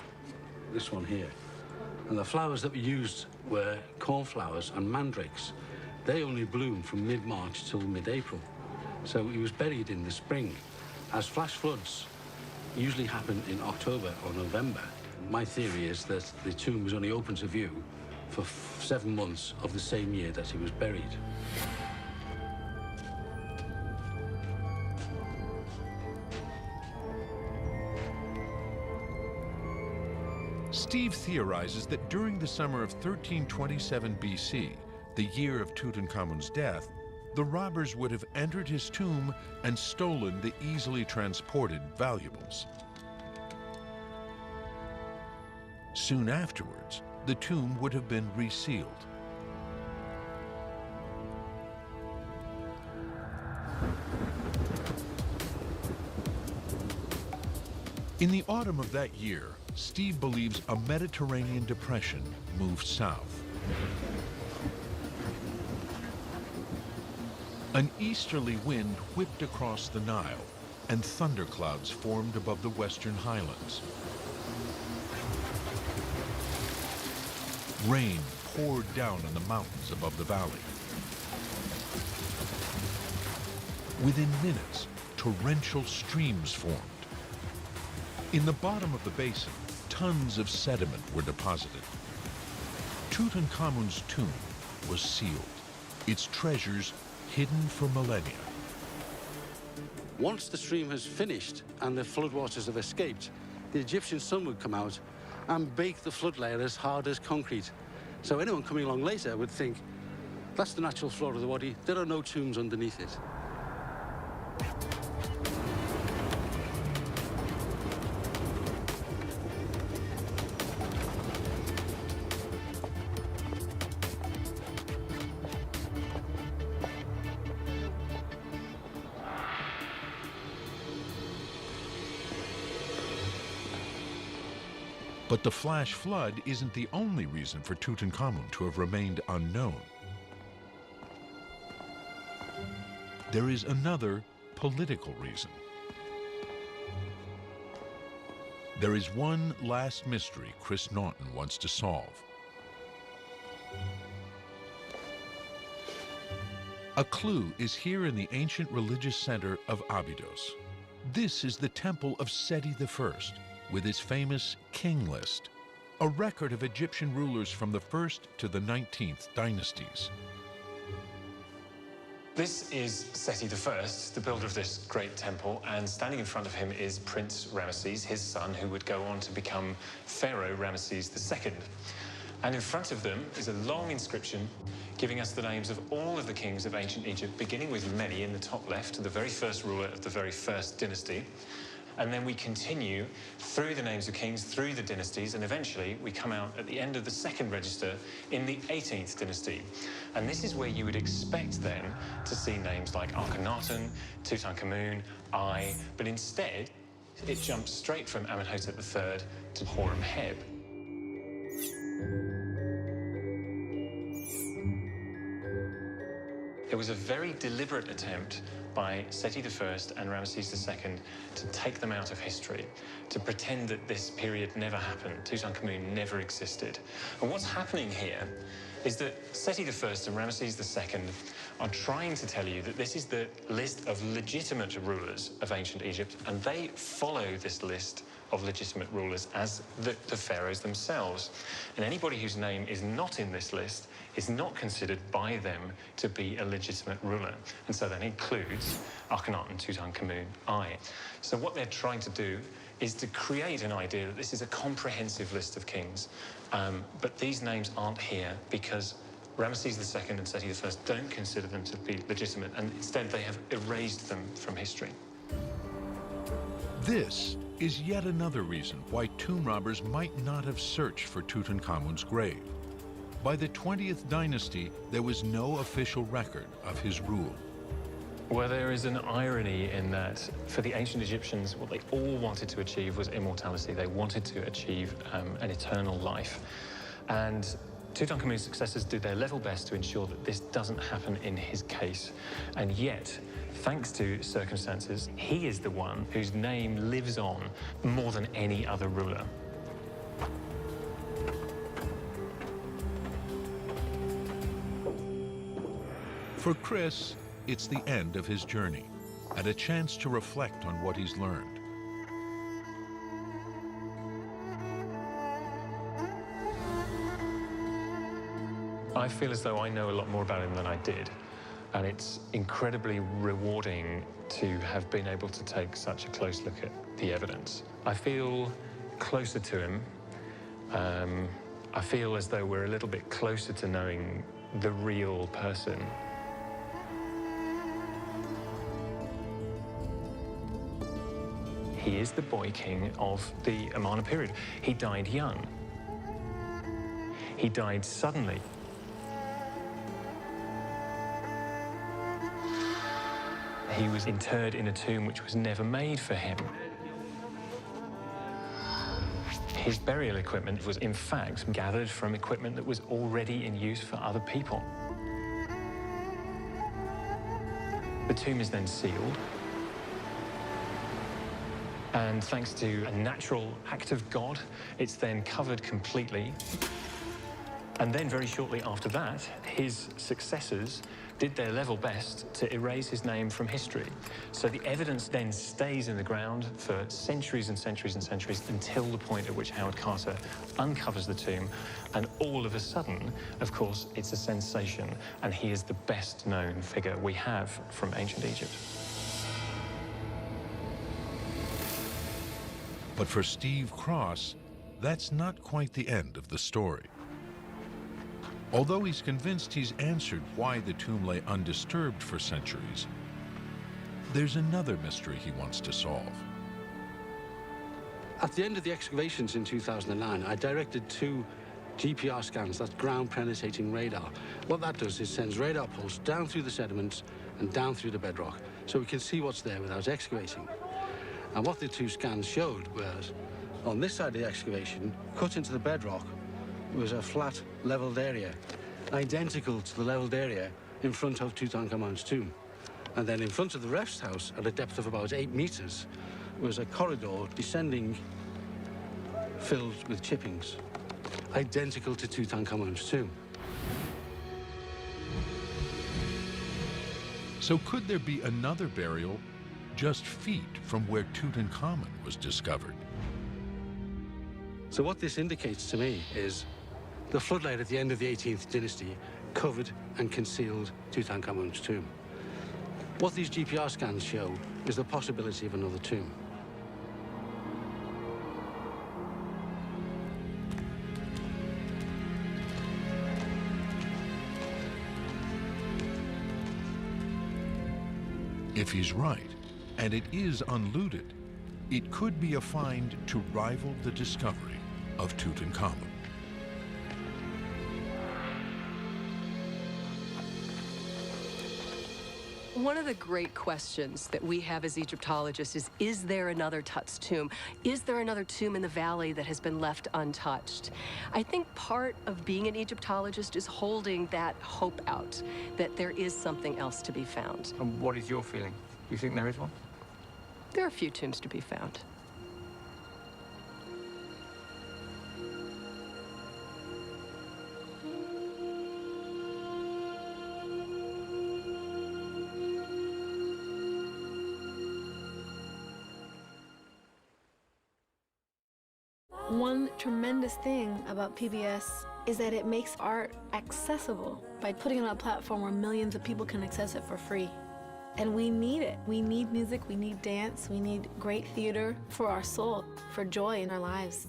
S7: this one here. And the flowers that were used were cornflowers and mandrakes. They only bloom from mid-March till mid-April. So he was buried in the spring. As flash floods usually happen in October or November, my theory is that the tomb was only open to view for 7 months of the same year that he was buried.
S9: Steve theorizes that during the summer of 1327 BC, the year of Tutankhamun's death, the robbers would have entered his tomb and stolen the easily transported valuables. Soon afterwards, the tomb would have been resealed. In the autumn of that year, Steve believes a Mediterranean depression moved south. An easterly wind whipped across the Nile, and thunderclouds formed above the western highlands. Rain poured down on the mountains above the valley. Within minutes, torrential streams formed. In the bottom of the basin, tons of sediment were deposited. Tutankhamun's tomb was sealed, its treasures hidden for millennia.
S7: Once the stream has finished and the floodwaters have escaped, the Egyptian sun would come out and bake the flood layer as hard as concrete. So anyone coming along later would think, that's the natural floor of the wadi, there are no tombs underneath it.
S9: But the flash flood isn't the only reason for Tutankhamun to have remained unknown. There is another political reason. There is one last mystery Chris Naughton wants to solve. A clue is here in the ancient religious center of Abydos. This is the temple of Seti I, with his famous king list, a record of Egyptian rulers from the 1st to the 19th dynasties.
S8: This is Seti I, the builder of this great temple, and standing in front of him is Prince Ramesses, his son, who would go on to become Pharaoh Ramesses II. And in front of them is a long inscription giving us the names of all of the kings of ancient Egypt, beginning with Mene in the top left, the very first ruler of the very first dynasty. And then we continue through the names of kings, through the dynasties, and eventually we come out at the end of the second register in the 18th dynasty. And this is where you would expect then to see names like Akhenaten, Tutankhamun, I, but instead it jumps straight from Amenhotep III to Horemheb. It was a very deliberate attempt by Seti I and Ramesses II to take them out of history, to pretend that this period never happened, Tutankhamun never existed. And what's happening here is that Seti I and Ramesses II are trying to tell you that this is the list of legitimate rulers of ancient Egypt, and they follow this list of legitimate rulers as the pharaohs themselves. And anybody whose name is not in this list is not considered by them to be a legitimate ruler. And so that includes Akhenaten, Tutankhamun, I. So what they're trying to do is to create an idea that this is a comprehensive list of kings. But these names aren't here because Ramesses II and Seti I don't consider them to be legitimate, and instead they have erased them from history.
S9: This is yet another reason why tomb robbers might not have searched for Tutankhamun's grave. By the 20th dynasty, there was no official record of his rule.
S8: Well, there is an irony in that for the ancient Egyptians, what they all wanted to achieve was immortality. They wanted to achieve an eternal life. And Tutankhamun's successors did their level best to ensure that this doesn't happen in his case. And yet, thanks to circumstances, he is the one whose name lives on more than any other ruler.
S9: For Chris, it's the end of his journey and a chance to reflect on what he's learned.
S8: I feel as though I know a lot more about him than I did, and it's incredibly rewarding to have been able to take such a close look at the evidence. I feel closer to him. I feel as though we're a little bit closer to knowing the real person. He is the boy king of the Amarna period. He died young. He died suddenly. He was interred in a tomb which was never made for him. His burial equipment was, in fact, gathered from equipment that was already in use for other people. The tomb is then sealed. And thanks to a natural act of God, it's then covered completely. And then very shortly after that, his successors did their level best to erase his name from history. So the evidence then stays in the ground for centuries and centuries and centuries until the point at which Howard Carter uncovers the tomb. And all of a sudden, of course, it's a sensation. And he is the best known figure we have from ancient Egypt.
S9: But for Steve Cross, that's not quite the end of the story. Although he's convinced he's answered why the tomb lay undisturbed for centuries, there's another mystery he wants to solve.
S7: At the end of the excavations in 2009, I directed 2 GPR scans, that's ground penetrating radar. What that does is sends radar pulse down through the sediments and down through the bedrock, so we can see what's there without excavating. And what the 2 scans showed was, on this side of the excavation, cut into the bedrock, was a flat, leveled area, identical to the leveled area in front of Tutankhamun's tomb. And then in front of the rest house, at a depth of about 8 meters, was a corridor descending, filled with chippings, identical to Tutankhamun's tomb.
S9: So could there be another burial just feet from where Tutankhamun was discovered?
S7: So what this indicates to me is the floodlight at the end of the 18th dynasty covered and concealed Tutankhamun's tomb. What these GPR scans show is the possibility of another tomb.
S9: If he's right, and it is unlooted, it could be a find to rival the discovery of Tutankhamun.
S2: One of the great questions that we have as Egyptologists is there another Tut's tomb? Is there another tomb in the valley that has been left untouched? I think part of being an Egyptologist is holding that hope out, that there is something else to be found.
S10: And what is your feeling? Do you think there is one?
S2: There are a few tombs to be found.
S11: One tremendous thing about PBS is that it makes art accessible by putting it on a platform where millions of people can access it for free. And we need it. We need music, we need dance, we need great theater for our soul, for joy in our lives.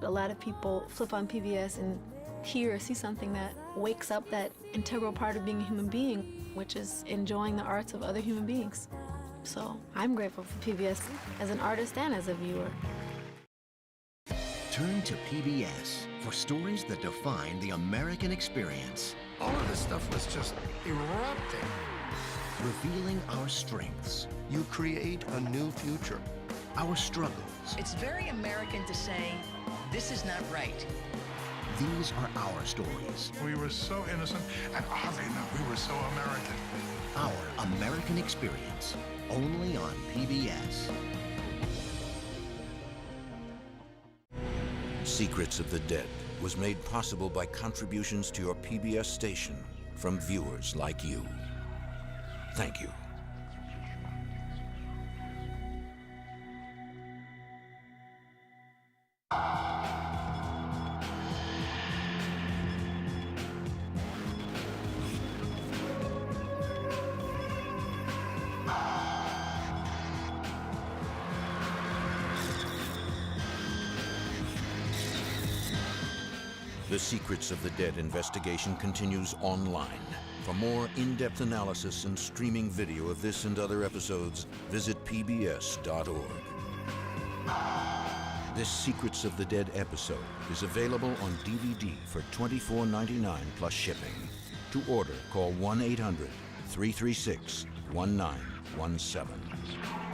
S11: A lot of people flip on PBS and hear or see something that wakes up that integral part of being a human being, which is enjoying the arts of other human beings. So I'm grateful for PBS as an artist and as a viewer.
S12: Turn to PBS for stories that define the American experience.
S13: All of this stuff was just erupting.
S12: Revealing our strengths.
S13: You create a new future.
S12: Our struggles.
S14: It's very American to say, this is not right.
S12: These are our stories.
S23: We were so innocent, and oddly enough, we were so American.
S12: Our American experience, only on PBS.
S1: Secrets of the Dead was made possible by contributions to your PBS station from viewers like you. Thank you. The Secrets of the Dead investigation continues online. For more in-depth analysis and streaming video of this and other episodes, visit pbs.org. This Secrets of the Dead episode is available on DVD for $24.99 plus shipping. To order, call 1-800-336-1917.